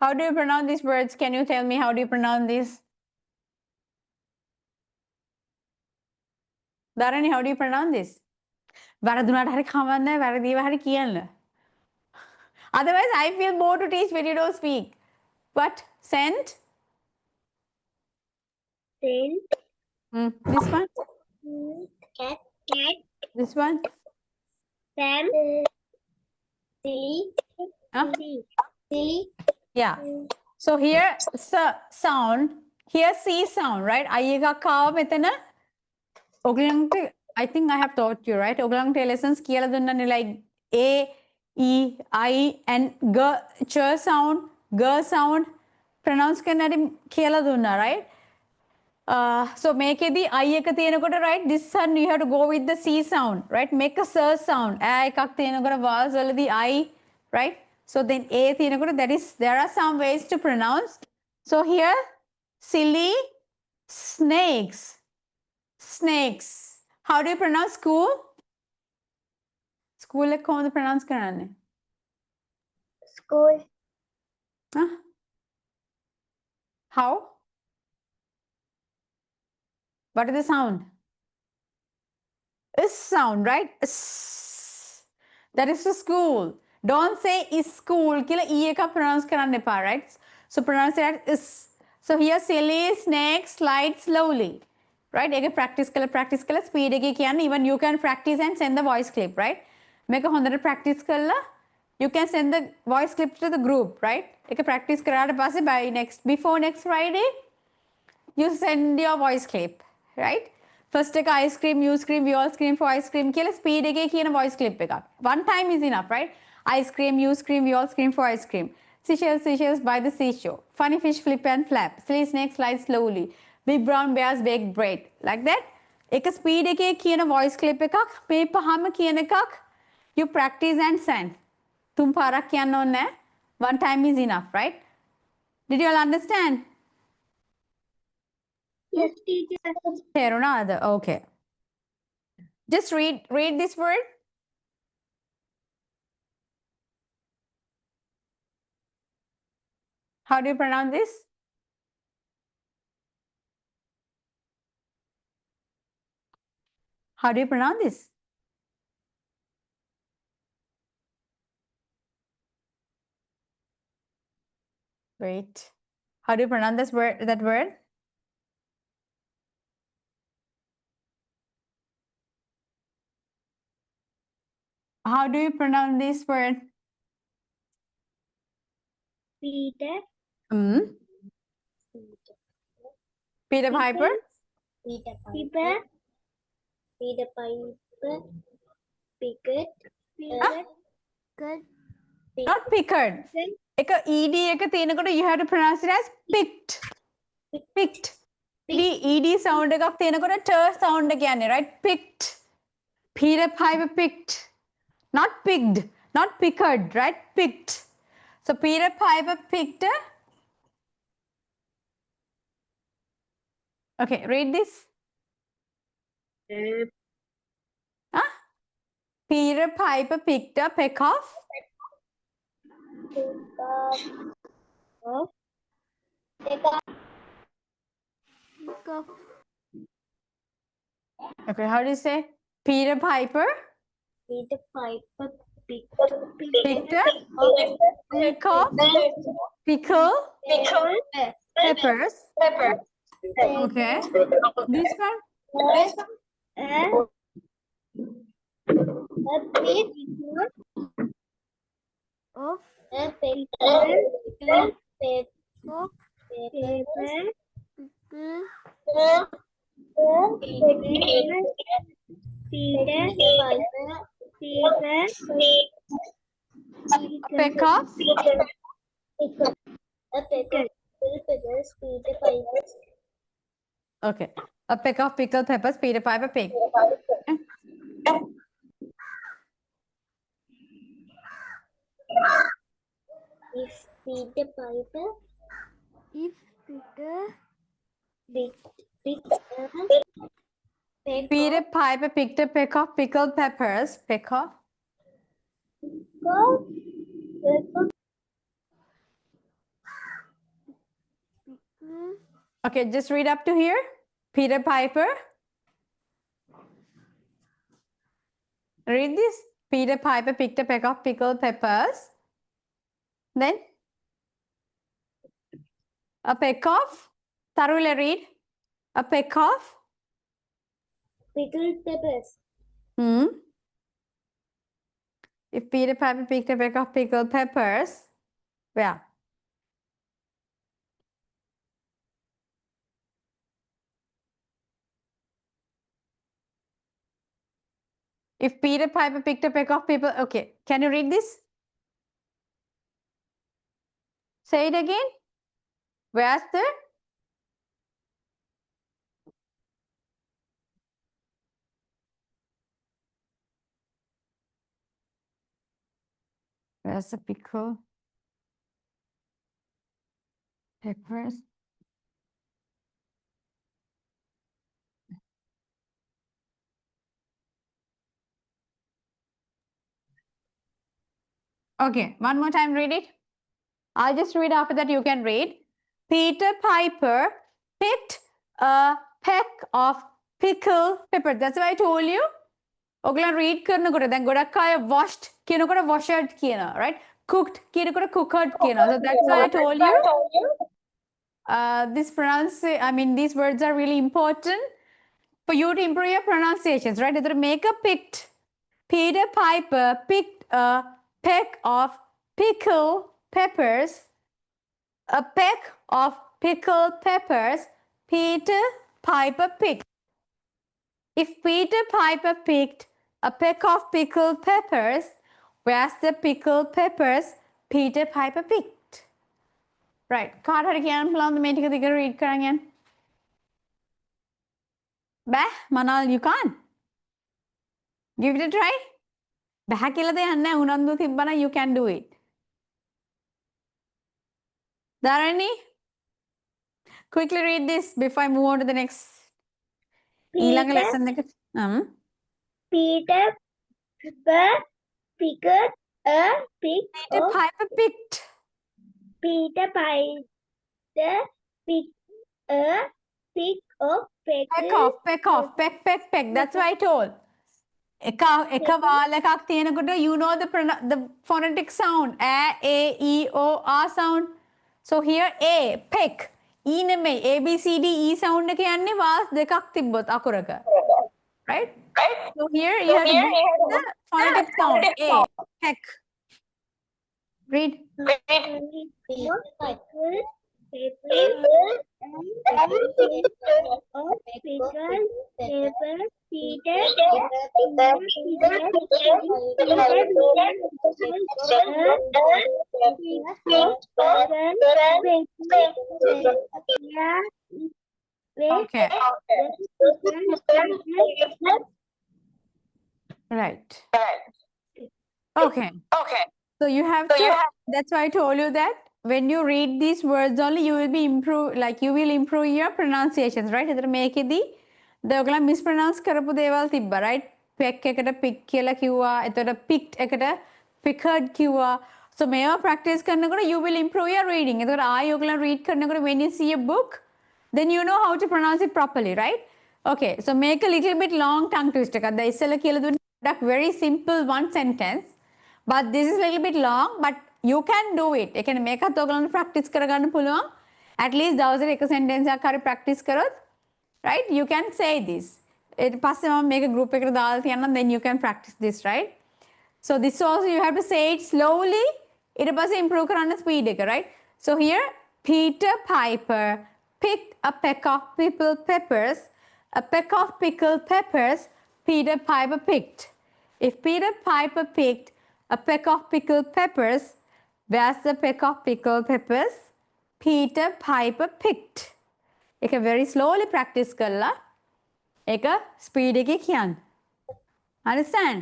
How do you pronounce these words? Can you tell me how do you pronounce this? Dharani, how do you pronounce this? වැරදුනාට හරි කමක් නැහැ, වැරදීව හරි කියන්න. Otherwise, I feel bored to teach when you don't speak. What? Scent? This one? Cat. This one? Sam. Silly. Huh? Silly. Yeah. So here sound, here C sound, right? I එකක් ආව මෙතන. ඔයගලන්ට I think I have taught you, right? ඔයගලන්ට lessons කියලා දුන්නනේ like A, E, I and G, ch sound, G sound pronounce කරන්න හරි කියලා දුන්නා, right? So make the I එක තියෙනකොට, right? This one you have to go with the C sound, right? Make a S sound. A එකක් තියෙනකොට vowels වලදී I, right? So then A තියෙනකොට there are some ways to pronounce. So here silly snakes. Snakes. How do you pronounce school? School එක කොහොමද pronounce කරන්නේ? School. Huh? How? What is the sound? Is sound, right? Is. That is the school. Don't say is school. Kila e ka pronounce karanne pa, right? So pronounce it as is. So here silly snake slide slowly. Right? Ege practice kala speed ege kiyanne even you can practice and send the voice clip, right? Make a hondata practice kala. You can send the voice clip to the group, right? Ege practice karata passe before next Friday you send your voice clip, right? First එක ice cream, you scream, we all scream for ice cream කියලා speed එකේ කියන voice clip එකක්. One time is enough, right? Ice cream, you scream, we all scream for ice cream. Seashells, seashells by the seashore. Funny fish flip and flap. Silly snake slide slowly. Big brown bears bake bread. Like that. එක speed එකේ කියන voice clip එකක් මේ පහම කියන එකක් you practice and send. තුන් පාරක් කියන්න ඕනේ නැහැ. One time is enough, right? Did you all understand? Yes, teacher. Terunada. Okay. Just read this word. How do you pronounce this? How do you pronounce this? Wait. How do you pronounce this word? That word? How do you pronounce this word? Peter. Hmm. Peter Piper. Peter Piper. Peter Piper. Pickett. Pickett. Not Pickard. Eka ed eka තියෙනකොට you have to pronounce it as picked. Picked. ed sound එකක් තියෙනකොට t sound එක යන්නේ, right? Picked. Peter Piper picked. Not picked. Not Pickard, right? Picked. So Peter Piper picked a. Okay, read this. Huh? Peter Piper picked a peck of. Okay, how do you say? Peter Piper Peter Piper picked picked a peck of pickle peppers. Okay. This one. of a paper Peck of okay. A peck of pickled peppers. Peter Piper picked. Okay. If Peter Piper Peter Piper picked a peck of pickled peppers. Peck of. Okay, just read up to here. Peter Piper. Read this. Peter Piper picked a peck of pickled peppers. Then a peck of. Tarula, read. A peck of. pickled peppers. Hmm. If Peter Piper picked a peck of pickled peppers, where? If Peter Piper picked a peck of people, okay. Can you read this? Say it again. Where's the? Where's the pickle? Peppers. Okay, one more time, read it. I'll just read after that, you can read. Peter Piper picked a peck of pickled pepper. That's why I told you. ඔගලන් read කරනකොට දැන් ගොඩක් අය washed කියනකොට washed කියනවා, right? Cooked කියනකොට cooked කියනවා. So that's why I told you. These words are really important for you to improve your pronunciations, right? Either make a picked. Peter Piper picked a peck of pickled peppers. A peck of pickled peppers Peter Piper picked. If Peter Piper picked a peck of pickled peppers, where's the pickled peppers Peter Piper picked? Right. කාට හරි කියන්න පුළුවන්ද මේ ටික දිගට read කරන් යන්න? බෑ මනල් you can't. Give it a try. බෑ කියලා දෙයක් නැහැ. උනන්දු තිබ්බනම් you can do it. Dharani, quickly read this before I move on to the next. ඊළඟ lesson එක. Peter picked a pick Peter of Piper picked. Peter Piper picked a pick of Peck. That's what I told. එක වාල එකක් තියෙනකොට you know the phonetic sound. A, E, O, R sound. So here A, peck. E නෙමෙයි A, B, C, D, E sound එක යන්නේ වාස් දෙකක් තිබ්බොත් අකුරක. Right? So here you have to get the phonetic sound. A, peck. Read. Okay. Right. Okay. So you have to, that's why I told you that when you read these words only, you will improve your pronunciations, right? එතන මේකෙදි ඔයගොල්ලෝ mispronounce කරපු දේවල් තිබ්බා, right? Peck එකට pick කියලා කිව්වා. එතකොට picked එකට picked කිව්වා. So මේවා practice කරනකොට you will improve your reading. එතකොට ආයෙ ඔයගොල්ලෝ read කරනකොට when you see a book, then you know how to pronounce it properly, right? Okay, so make a little bit long tongue twister. දැන් ඉස්සෙල්ලා කියලා දුන්න very simple one sentence. But this is a little bit long, but you can do it. එකනේ මේකත් ඔයගොල්ලන්ට practice කරගන්න පුළුවන්. At least දවසට එක sentence එකක් හරි practice කරොත්, right? You can say this. ඊට පස්සේ මම මේක group එකට දාලා තියන්නම්, then you can practice this, right? So this also you have to say it slowly. ඊට පස්සේ improve කරන්න speed එක, right? So here Peter Piper picked a peck of pickled peppers. A peck of pickled peppers Peter Piper picked. If Peter Piper picked a peck of pickled peppers, where's the peck of pickled peppers Peter Piper picked? එක very slowly practice කරලා එක speed එකේ කියන්න. Understand?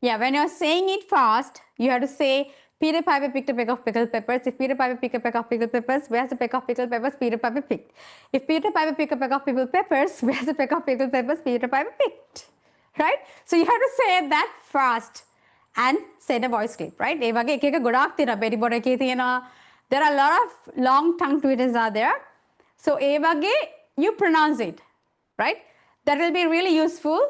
Yeah, when you're saying it fast, you have to say Peter Piper picked a peck of pickled peppers. If Peter Piper picked a peck of pickled peppers, where's the peck of pickled peppers Peter Piper picked? If Peter Piper picked a peck of pickled peppers, where's the peck of pickled peppers Peter Piper picked? Right? So you have to say that fast and send a voice clip, right? ඒ වගේ එක එක ගොඩාක් තියෙනවා. Betty Board එකේ තියෙනවා. There are a lot of long tongue twisters are there. So ඒ වගේ you pronounce it, right? That will be really useful.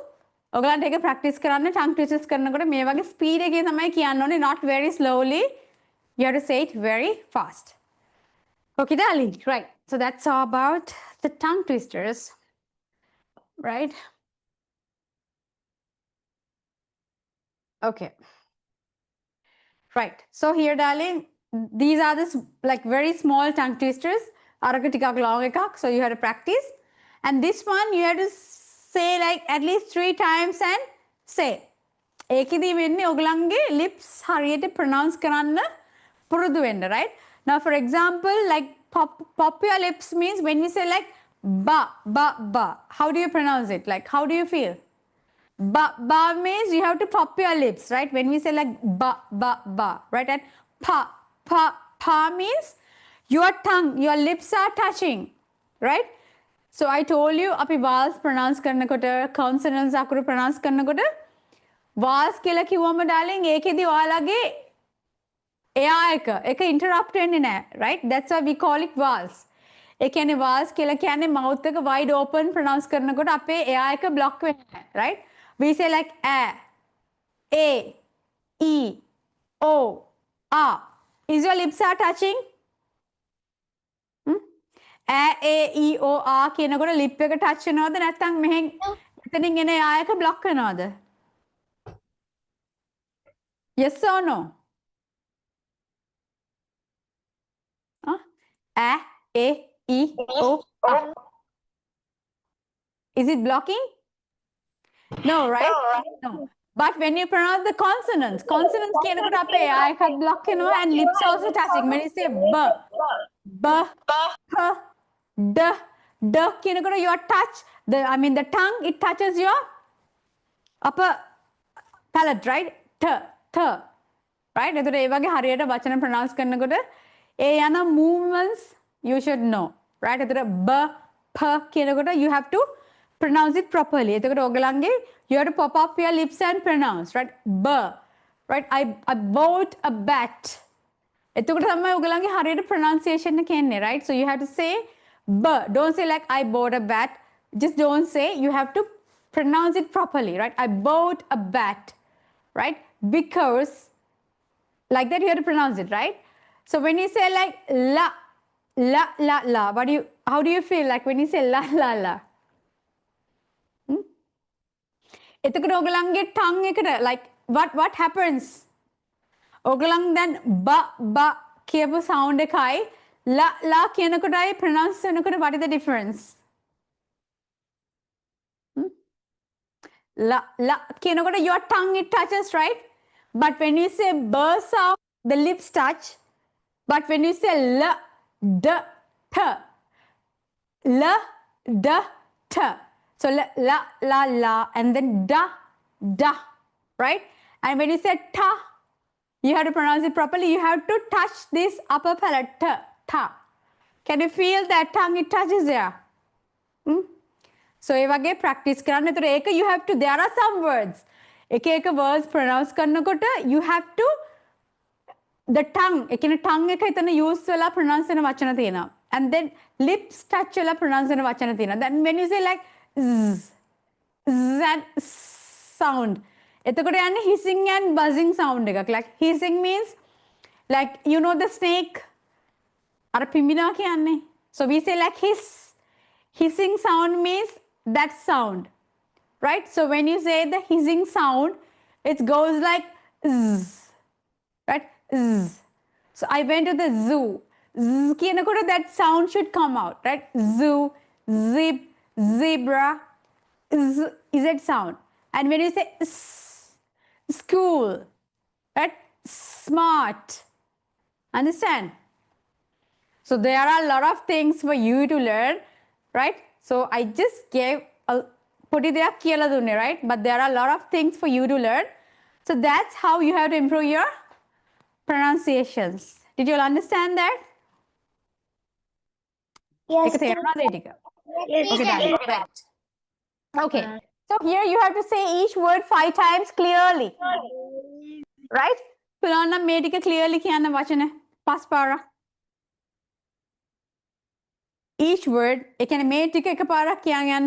ඔයගලන්ට ඒක practice කරන්න tongue twisters කරනකොට මේ වගේ speed එකේ තමයි කියන්න ඕනේ, not very slowly. You have to say it very fast. Okay, darling. Right. So that's all about the tongue twisters, right? Okay. Right. So here, darling, these are like very small tongue twisters. අරක ටිකක් long එකක්. So you have to practice. And this one you have to say like at least 3 times and say. ඒකෙදි වෙන්නේ ඔයගලන්ගේ lips හරියට pronounce කරන්න පුරුදු වෙන්න, right? Now for example, like pop your lips means when you say like ba. How do you pronounce it? Like how do you feel? Ba means you have to pop your lips, right? When we say like ba, right? And pa means your tongue, your lips are touching, right? So I told you, api vowels pronounce karnakota, consonants akuru pronounce karnakota, vowels කියලා කිව්වම darling ඒකෙදි ඔයාලගේ එයා එක interrupt වෙන්නේ නැහැ, right? That's why we call it vowels. ඒ කියන්නේ vowels කියලා කියන්නේ mouth එක wide open pronounce කරනකොට අපේ එයා එක block වෙන්නේ නැහැ, right? We say like a, e, o, a. Is your lips are touching? a, e, o, a කියනකොට lip එක touch වෙනවද නැත්නම් මෙහෙන් එතනින් එන එයා එක block වෙනවද? Yes or no? A, e, o, a. Is it blocking? No, right? No. But when you pronounce the consonants කියනකොට අපේ එයා එකක් block වෙනවා and lips also touching. When you say b, h, d කියනකොට your touch, the tongue, it touches your upper palate, right? th, right? එතකොට ඒ වගේ හරියට වචන pronounce කරනකොට ඒ යන movements you should know, right? එතකොට b, p කියනකොට you have to pronounce it properly. එතකොට ඔයගලන්ගේ you have to pop up your lips and pronounce, right? B, right? I bought a bat. එතකොට තමයි ඔයගලන්ගේ හරියට pronunciation එක එන්නේ, right? So you have to say b. Don't say like I bought a bat. Just don't say. You have to pronounce it properly, right? I bought a bat, right? Because like that you have to pronounce it, right? So when you say like la, how do you feel like when you say la? එතකොට ඔයගලන්ගේ tongue එකට like what happens? ඔයගලන් දැන් ba කියපු sound එකයි la කියනකොටයි pronounce කරනකොට what is the difference? La කියනකොට your tongue it touches, right? But when you say b sound, the lips touch. But when you say la, d, t, la, d, t. So la, and then da, right? And when you say ta, you have to pronounce it properly. You have to touch this upper palate, ta. Can you feel that tongue? It touches there. So ඒ වගේ practice කරන්න. ඒතර ඒක you have to. There are some words. එක words pronounce කරනකොට you have to the tongue. ඒ කියන්නේ tongue එක එතන use වෙලා pronounce වෙන වචන තියෙනවා. And then lips touch වෙලා pronounce වෙන වචන තියෙනවා. Then when you say like and sound. එතකොට යන්නේ hissing and buzzing sound එකක්. Like hissing means like you know the snake. අර පිඹිනවා කියන්නේ. So we say like hiss. Hissing sound means that sound. Right? So when you say the hissing sound, it goes like zzz. Right? Zzz. So I went to the zoo. Zzz කියනකොට that sound should come out. Right? Zoo, zip, zebra, is that sound. And when you say school, right? Smart. Understand? So there are a lot of things for you to learn, right? So I just gave put it there කියලා දුන්නේ, right? But there are a lot of things for you to learn. So that's how you have to improve your pronunciations. Did you all understand that? Yes. ඒක තේරුණාද ඒ ටික? Yes. Okay, darling. Right. Okay. So here you have to say each word 5 times clearly. Right? පුළුවන් නම් මේ ටික clearly කියන්න වචන 5 පාරක්. Each word ඒ කියන්නේ මේ ටික එකපාරක් කියන් යන්න.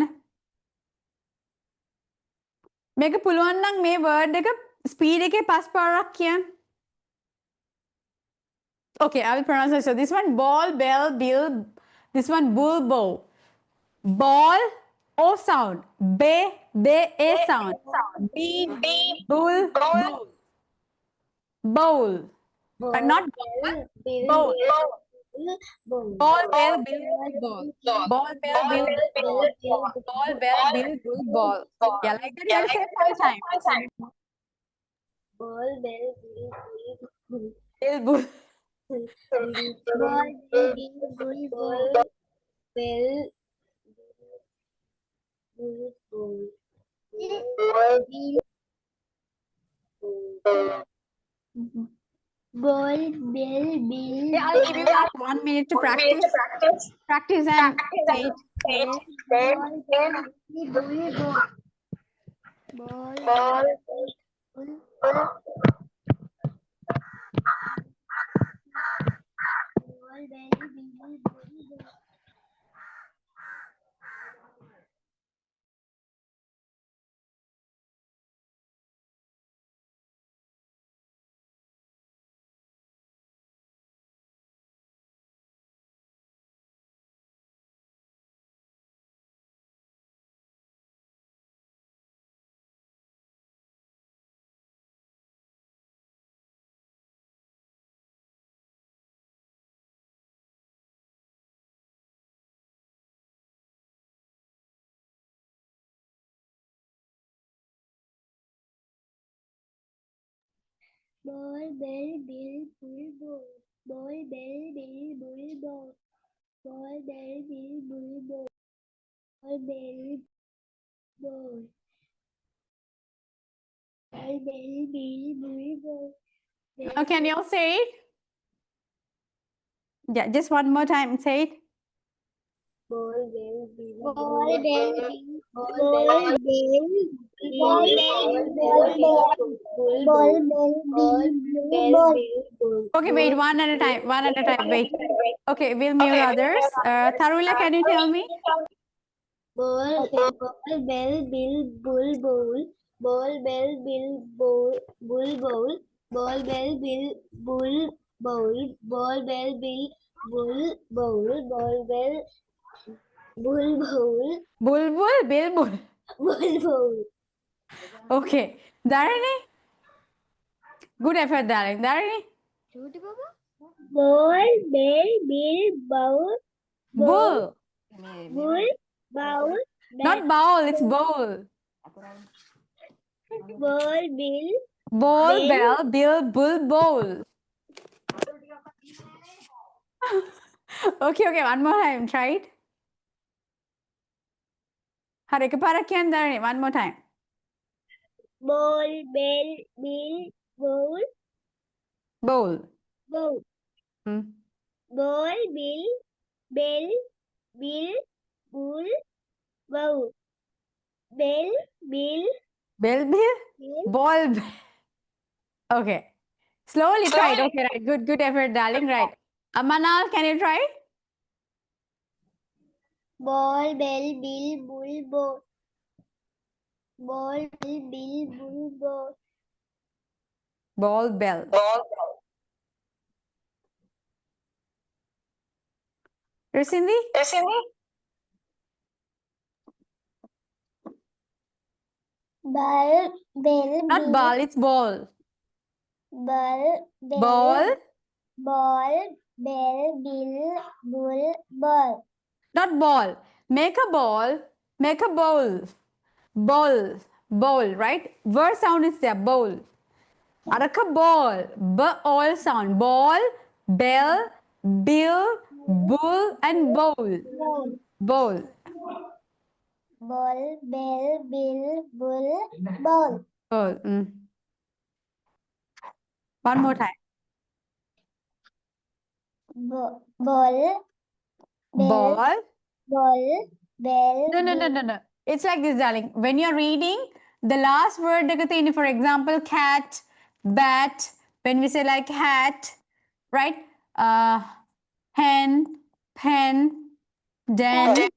මේක පුළුවන් නම් මේ word එක speed එකේ 5 පාරක් කියන්න. Okay, I will pronounce it. So this one ball, bell, bill. This one bull, bow. Ball, O sound. Be, A sound. Bean, bull, bowl. Bowl. Not ball. Bowl. Ball, bell, bill, ball. Ball, bell, bill, ball. Ball, bell, bill, bull, ball. Yeah, like that. You have to say 5 times. Ball, bell, bull, Bill, bull. ball, bell, Ball, bell, bill, Yeah, I'll give you like 1 minute to practice. Practice and say it. ball, bell, ball, ball, ball, bell, bill, bull. Ball, bell, bill, bull, ball. Ball, bell, bill, bull, ball. Ball, bell, bill, bull, ball. Ball, bell, ball. Ball, bell, bill, bull, ball. Now, can you all say it? Yeah, just one more time. Say it. Ball, bell, bill, ball, bell, bill, ball, bell, ball. Okay, wait, one at a time. One at a time. Wait. Okay, we'll mute others. Tarula, can you tell me? Ball, bell, bill, bull, bowl. Ball, bell, bill, bowl, bull, bowl. Ball, bell, bill, bull, bowl. Ball, bell, bill, bull, bowl. Ball, bell, bull, bowl. Bulbul, Bilbul. Bull, bowl. Okay. Dharani? Good effort, darling. Dharani? Ball, bell, bill, bowl. Bull. Bull, bowl. Not bowl, it's bowl. Ball, bill. Bowl, bell, bill, bull, bowl. Okay, one more time. Try it. Harikaparakian, Dharani. One more time. Ball, bell, bill, bowl. Bowl. Bowl. Hmm. Ball, bill, bell, bill, bull, bowl. Bell, bill, Bell, bill, bill. ball. Okay. Slowly try it. Okay, right. Good effort, darling. Right. Amanal, can you try? Ball, bell, bill, bull, bowl. Ball, bell, bill, bull, bowl. Ball, bell. Risindi? Ball, bell, Not ball, it's ball. ball, Ball, ball, bell, bill, bull, ball. not ball. Make a ball, make a bowl. Bowl, right? Word sound is there, bowl. Araka ball, all sound. Ball, bell, bill, bull, and bowl. Bowl. Ball, bell, bill, bull, ball. Bowl. One more time. Ball, Ball. ball, bell. No. It's like this, darling. When you're reading, the last word, for example, cat, bat, when we say like hat, right? Hen, pen, den.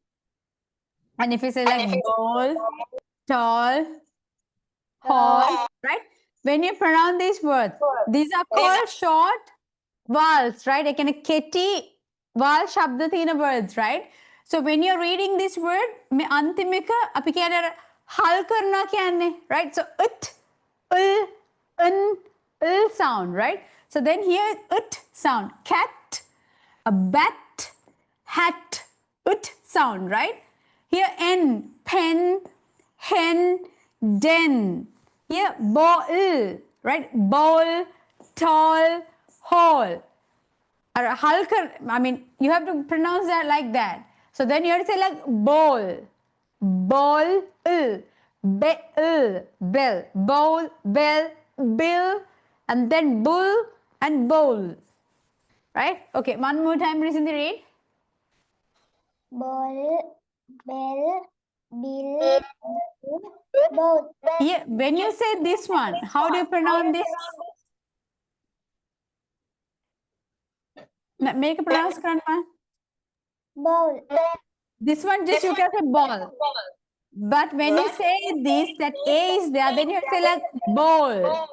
And if we say like ball, tall, hall, right? When you pronounce these words, these are called short vowels, right? Like in a ketty, vowel shabda thina words, right? So when you're reading this word, me antimika api kiyana hal karna kyanne, right? So ut, ul, un, sound, right? So then here ut sound, cat, a bat, hat, ut sound, right? Here n, pen, hen, den. Here bowl, right? Bowl, tall, hall. Or halkar, I mean, you have to pronounce that like that. So then you have to say like bowl, Bell, bell, bowl, bell, bill, and then bull and bowl. Right? Okay, one more time, recently read. Ball, bell, bill, bowl. Yeah, when you say this one, how do you pronounce this? Make a pronounce, grandma. Bowl. This one just you can say ball. But when you say this, that A is there, then you say like bowl.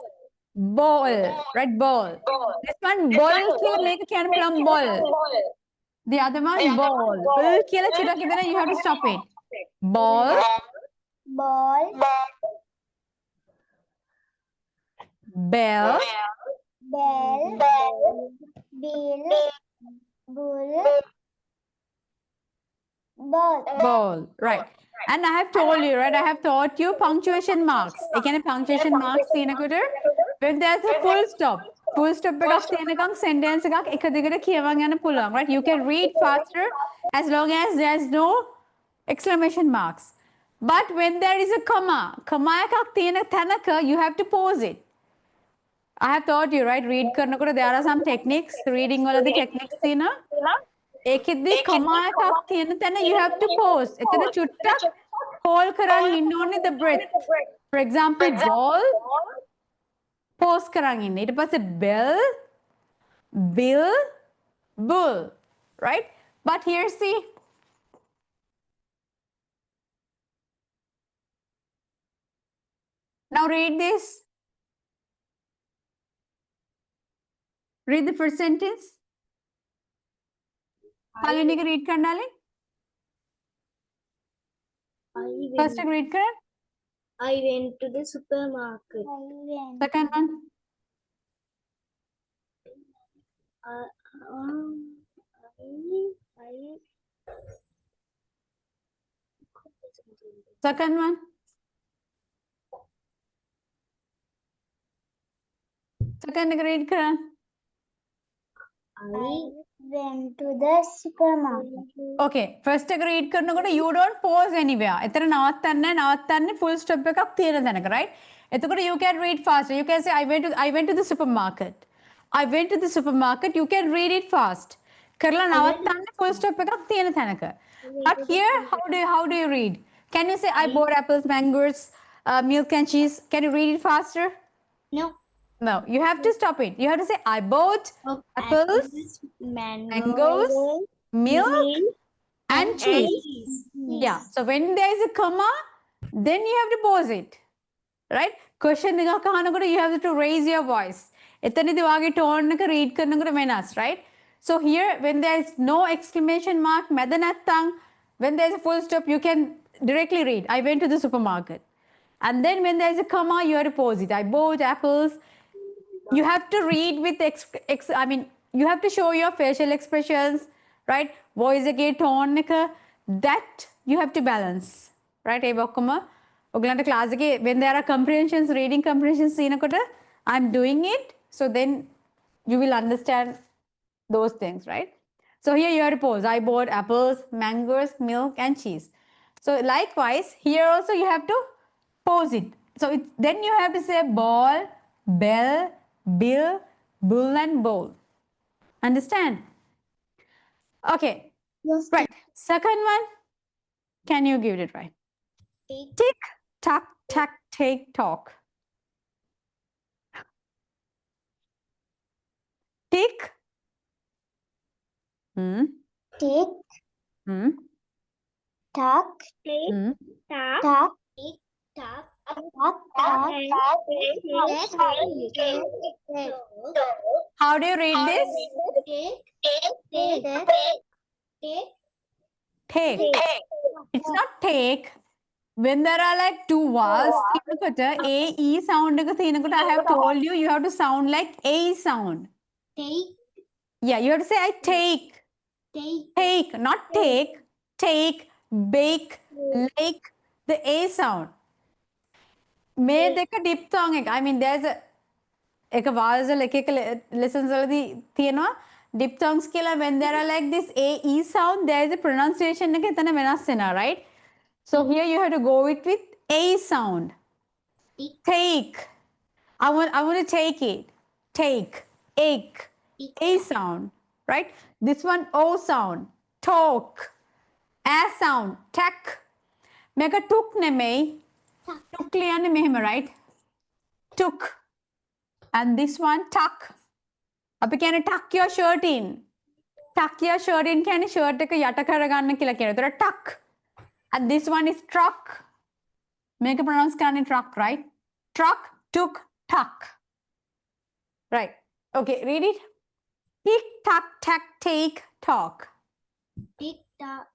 Bowl, right? Bowl. This one bowl can make a can plum bowl. The other one ball. Bull kila chira kidana, you have to stop it. Ball, Ball, bell, bell, bill, bull, ball. ball. Right. And I have told you, right? I have taught you punctuation marks. Again, punctuation marks in a good. When there's a full stop එකක් තියෙනකම් sentence එකක් එක දිගට කියවන්න යන්න පුළුවන්, right? You can read faster as long as there's no exclamation marks. But when there is a comma එකක් තියෙන තැනක you have to pause it. I have taught you, right? Read කරනකොට there are some techniques, reading වලදී techniques තියෙනවා. ඒකෙද්දී comma එකක් තියෙන තැන you have to pause. එතන චුට්ටක් hold කරන් ඉන්න ඕනේ the breath. For example, ball, pause කරන් ඉන්න. ඊට පස්සේ bell, bill, bull, right? But here see, now read this. Read the first sentence. පළවෙනි එක read කරන්න darling. First එක read කරන්න. I went to the supermarket. Second one. Second one. Second එක read කරන්න. I went to the supermarket. Okay, first එක read කරනකොට you don't pause anywhere. එතන නවත්තන්නේ full stop එකක් තියෙන තැනක, right? එතකොට you can read faster. You can say I went to the supermarket. I went to the supermarket. You can read it fast. කරලා නවත්තන්නේ full stop එකක් තියෙන තැනක. But here how do you read? Can you say I bought apples, mangoes, milk and cheese? Can you read it faster? No. No, you have to stop it. You have to say I bought apples, mangoes, milk and cheese. Yeah. So when there is a comma, then you have to pause it. Right? Question එකක් අහනකොට you have to raise your voice. එතනදී වාගේ tone එක read කරනකොට වෙනස්, right? So here when there is no exclamation mark, මැද නැත්තම්, when there is a full stop, you can directly read I went to the supermarket. And then when there is a comma, you have to pause it. I bought apples. You have to read with you have to show your facial expressions, right? Voice එකේ tone එක, that you have to balance, right? ඒ ඔක්කොම ඔයගලන්ට class එකේ when there are comprehensions, reading comprehensions තියෙනකොට I'm doing it, so then you will understand those things, right? So here you have to pause. I bought apples, mangoes, milk and cheese. So likewise, here also you have to pause it. So then you have to say ball, bell, bill, bull and bowl. Understand? Okay. Yes. Right. Second one. Can you give it right? Tick, tack, tack, take, talk. Tick. Tick, tock, tock, tock, How do you read this? Take. It's not take. When there are like two vowels, A, E sound, I have told you, you have to sound like A sound. take, Yeah, you have to say I take. Take, not take. Take, bake, like the A sound. May දෙක diphthong එක. I mean, there's a vowels එක lessons වලදී තියෙනවා diphthongs කියලා. When there are like this A, E sound, there is a pronunciation එක එතන වෙනස් වෙනවා, right? So here you have to go with A sound. Tick. Take. I want to take it. Take. Ache. Tick. A sound. Right? This one O sound. Talk. A sound. Tack. Mega took නෙමෙයි. Took ලියන්නේ මෙහෙම, right? Took. And this one tuck. අපි කියන්නේ tuck your shirt in. Tuck your shirt in කියන්නේ shirt එක යට කරගන්න කියලා කියනවා. ඒතර tuck. And this one is truck. මේක pronounce කරන්නේ truck, right? Truck, took, tuck. Right. Okay, read it. Tick, tuck, tack, take, talk. Tick tock,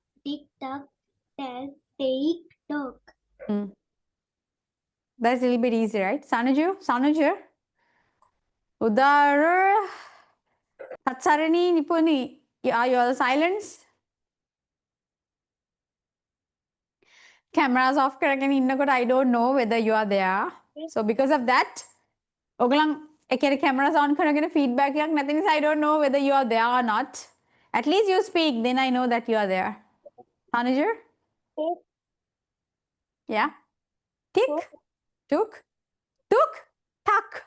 tack, take, talk. That's a little bit easy, right? Sanuju? Udar. Tatsarani, Nipuni. Are you all silence? Cameras off කරගෙන ඉන්නකොට I don't know whether you are there. So because of that, ඔගලන් එකේ cameras on කරගෙන feedback එකක් නැති නිසා I don't know whether you are there or not. At least you speak, then I know that you are there. Tanuja? Yeah. Tick. Took. Took. Tuck.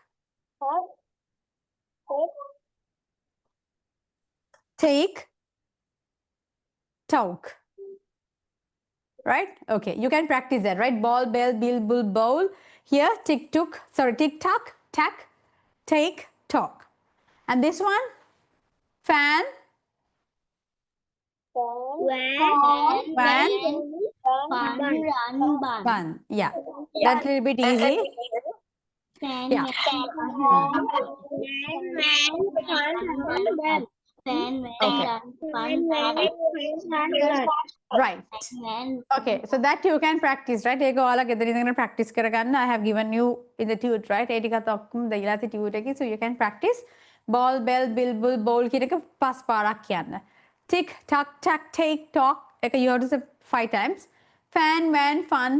Take. Talk. Right? Okay, you can practice that, right? Ball, bell, bill, bull, bowl. Here, tick, took, tick, tock, tack, take, talk. And this one, fan, Van, fun, run, bun. bun. Yeah, that's a little bit easy. Fan, Yeah. Fan, Okay. fun, Right. Okay, so that you can practice, right? ඒක ඔයාලා ගෙදර ඉඳගෙන practice කරගන්න. I have given you in the tute, right? ඒ ටිකත් ඔක්කොම දීලා තියෙ tute එකේ. So you can practice ball, bell, bill, bull, bowl කියන එක 5 පාරක් කියන්න. Tick, tuck, tack, take, talk. ඒක you have to say 5 times. Fan, van, fun,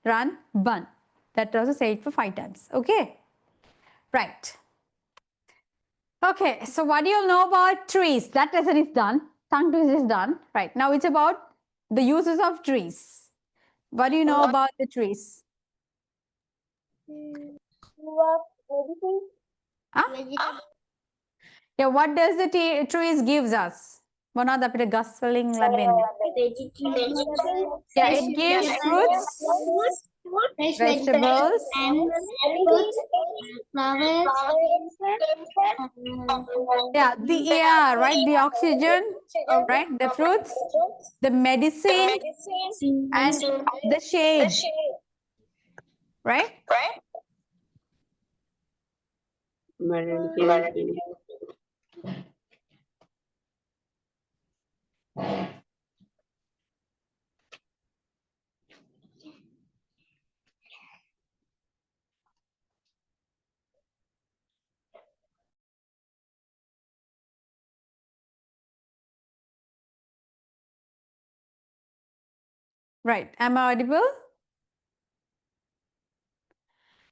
run, bun. That also say it for 5 times. Okay? Right. Okay, so what do you know about trees? That lesson is done. Tongue twister is done. Right. Now it's about the uses of trees. What do you know about the trees? Huh? Yeah, what does the trees gives us? මොනවද අපිට ගස් වලින් ලැබෙන්නේ? Yeah, it gives fruits, vegetables, flowers, yeah, the air, right? The oxygen, right? The fruits, the medicine, and the shade, right? Right. Am I audible?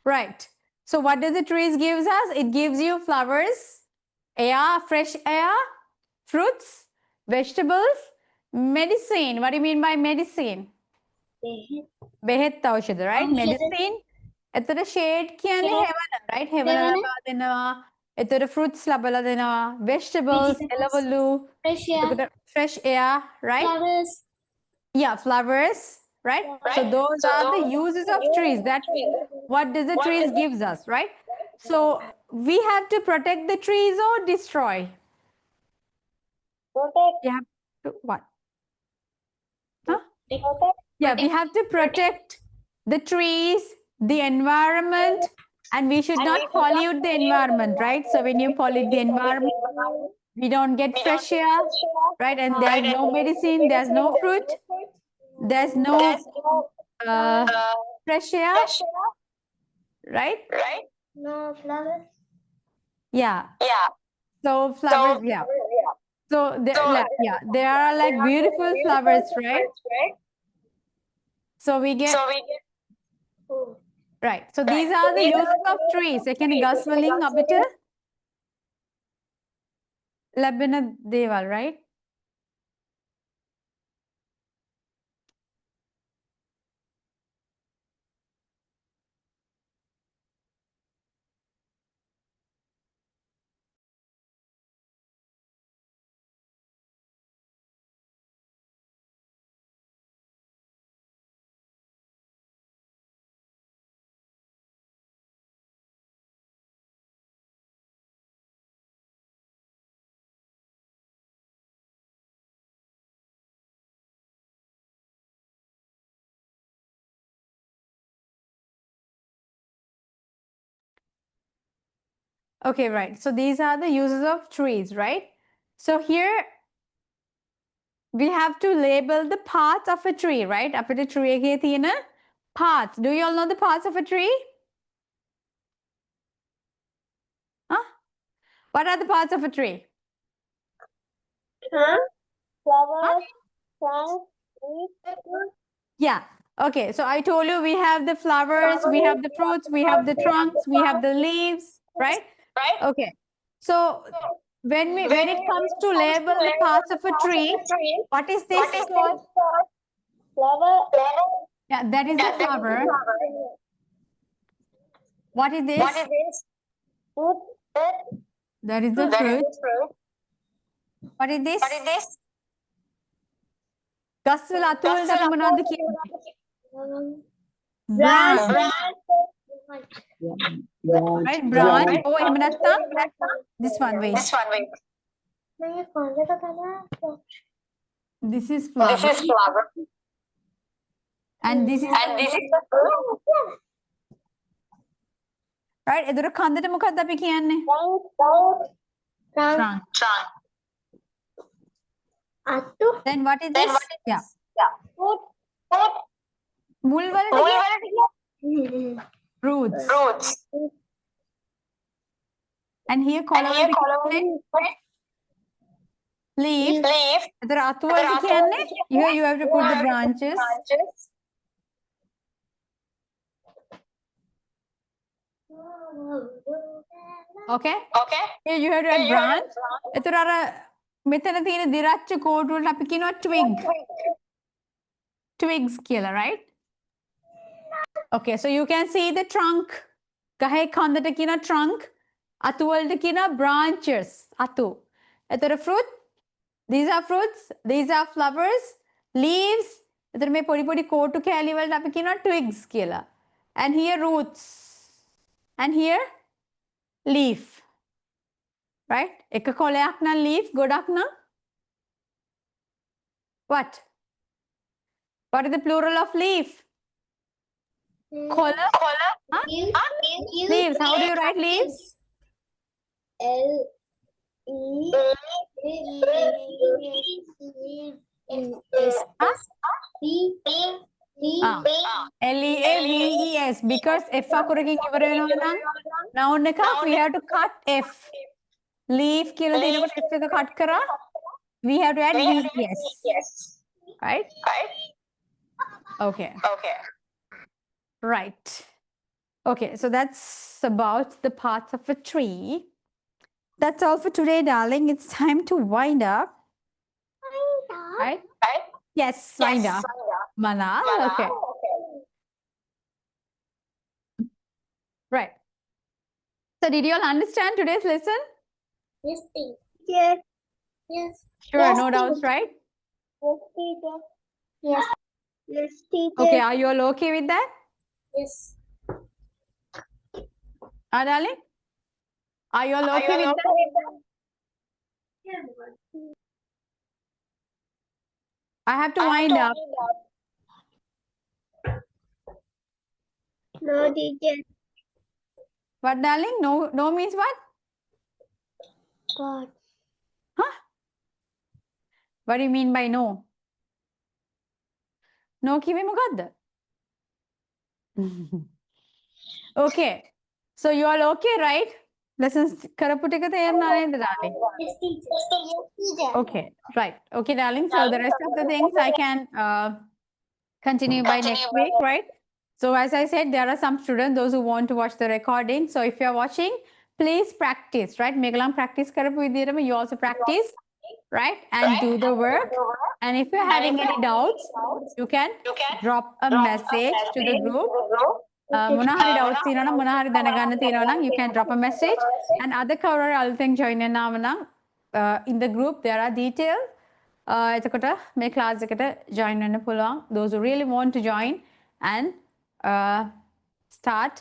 Right. So what does the trees gives us? It gives you flowers, air, fresh air, fruits, vegetables, medicine. What do you mean by medicine? බෙහෙත් ඖෂධ, right? ඖෂධ. Medicine. එතකොට shade කියන්නේ හෙවන, right? හෙවන හෙවන. ලබා දෙනවා. එතකොට fruits ලබලා දෙනවා. Vegetables, Vegetables. එළවලු. fresh air, එතකොට fresh air, right? flowers, Yeah, flowers, right? So those are the uses of trees. That what does the trees gives us, right? So we have to protect the trees or destroy. We have to what? Huh? Yeah, we have to protect the trees, the environment, and we should not pollute the environment, right? So when you pollute the environment, we don't get fresh air, right? And there's no medicine, there's no fruit, there's no fresh air, right? no flowers, Yeah. So flowers, yeah. So there are like beautiful flowers, right? So we get right. So these are the uses of trees. ඒ කියන්නේ ගස් වලින් අපිට ලැබෙන දේවල්, right? Okay, right. So these are the uses of trees, right? So here we have to label the parts of a tree, right? අපිට tree එකේ තියෙන parts. Do you all know the parts of a tree? Huh? What are the parts of a tree? Flowers, plants, leaves. Yeah. Okay. So I told you we have the flowers, we have the fruits, we have the trunks, we have the leaves, right? Right? Okay. So when it comes to label the parts of a tree, what is this called? Flower. Yeah, that is a flower. What is this? Fruit. That is the fruit. What is this? ගස්වල අතු වලට අපි මොනවද කියන්නේ? Branch. Right? Branch. Oh, එහෙම නැත්නම් this one, wait. This is flower. And this is right? එතකොට කන්දට මොකක්ද අපි කියන්නේ? Trunk. Then what is this? Yeah. මුල් වලට කියන්නේ roots. And here column වලට කියන්නේ leaf. එතකොට අතු වලට කියන්නේ here you have to put the branches. Okay? Here you have to add branch. එතකොට අර මෙතන තියෙන දිරච්ච කෝටු වලට අපි කියනවා twig. Twigs කියලා, right? Okay, so you can see the trunk. ගහේ කන්දට කියනවා trunk. අතු වලට කියනවා branches. අතු. එතකොට fruit. These are fruits. These are flowers. Leaves. එතකොට මේ පොඩි පොඩි කෝටු කෑලි වලට අපි කියනවා twigs කියලා. And here roots. And here leaf. Right? එක කොලයක් නම් leaf, ගොඩක් නම් what? What is the plural of leaf? Kola? Leaves. How do you write leaves? Leaves. Because F අකුරකින් ඉවර වෙනවා නම් noun එකක් we have to cut F. Leaf කියලා දෙනකොට F එක cut කරා we have to add VES. Right? Okay. Right. Okay, so that's about the parts of a tree. That's all for today, darling. It's time to wind up. Right? Yes, wind up. Manal. Okay. Right. So did you all understand today's lesson? Yes, teacher. Yes. Sure, no doubts, right? Yes, teacher. Yes. Yes, teacher. Okay, are you all okay with that? Yes. Darling? Are you all okay with that? I have to wind up. No, teacher. What, darling? No means what? God. Huh? What do you mean by no? No කිව්වේ මොකද්ද? Okay. So you all okay, right? Lessons කරපු ටික තේරුණා නේද, darling? Yes, teacher. Yes, teacher. Okay, right. Okay, darling. So the rest of the things I can continue by next week, right? So as I said, there are some students, those who want to watch the recording. So if you are watching, please practice, right? මේගොල්ලන් practice කරපු විදිහටම you also practice, right? And do the work. And if you're having any doubts, you can drop a message to the group. මොන හරි doubts තියෙනවා නම් මොන හරි දැනගන්න තියෙනවා නම් you can drop a message. And other cover අලුතෙන් join වෙනාම නම් in the group there are details. එතකොට මේ class එකට join වෙන්න පුළුවන්. Those who really want to join and start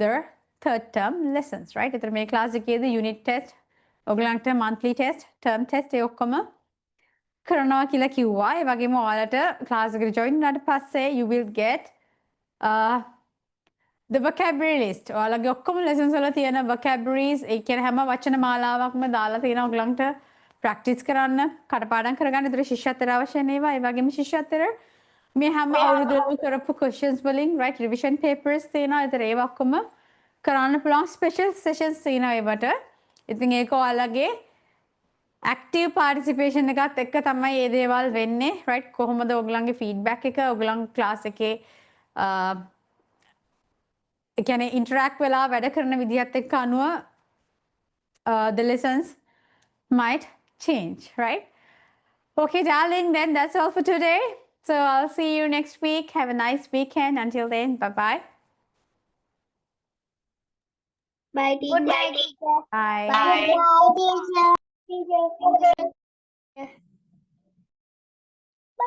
their third term lessons, right? එතකොට මේ class එකේදී unit test, ඔයගලන්ට monthly test, term test ඒ ඔක්කොම කරනවා කියලා කිව්වා. ඒ වගේම ඔයාලට class එකට join වුණාට පස්සේ you will get the vocabulary list. ඔයාලගේ ඔක්කොම lessons වල තියෙන vocabularies ඒ කියන්නේ හැම වචන මාලාවක්ම දාලා තියෙනවා ඔයගලන්ට practice කරන්න, කටපාඩම් කරගන්න. ඒතර ශිෂ්‍යත්වයට අවශ්‍ය නේවා. ඒ වගේම ශිෂ්‍යත්වයට මේ හැම අවුරුද්දෙම කරපු questions වලින් right revision papers තියෙනවා. ඒතර ඒවා ඔක්කොම කරන්න පුළුවන් special sessions තියෙනවා ඒවට. ඉතින් ඒක ඔයාලගේ active participation එකත් එක්ක තමයි මේ දේවල් වෙන්නේ right කොහොමද ඔයගලන්ගේ feedback එක ඔයගලන් class එකේ ඒ කියන්නේ interact වෙලා වැඩ කරන විදිහත් එක්ක අනුව the lessons might change right okay darling then that's all for today so I'll see you next week have a nice weekend until then bye bye Bye, teacher. bye Bye, teacher.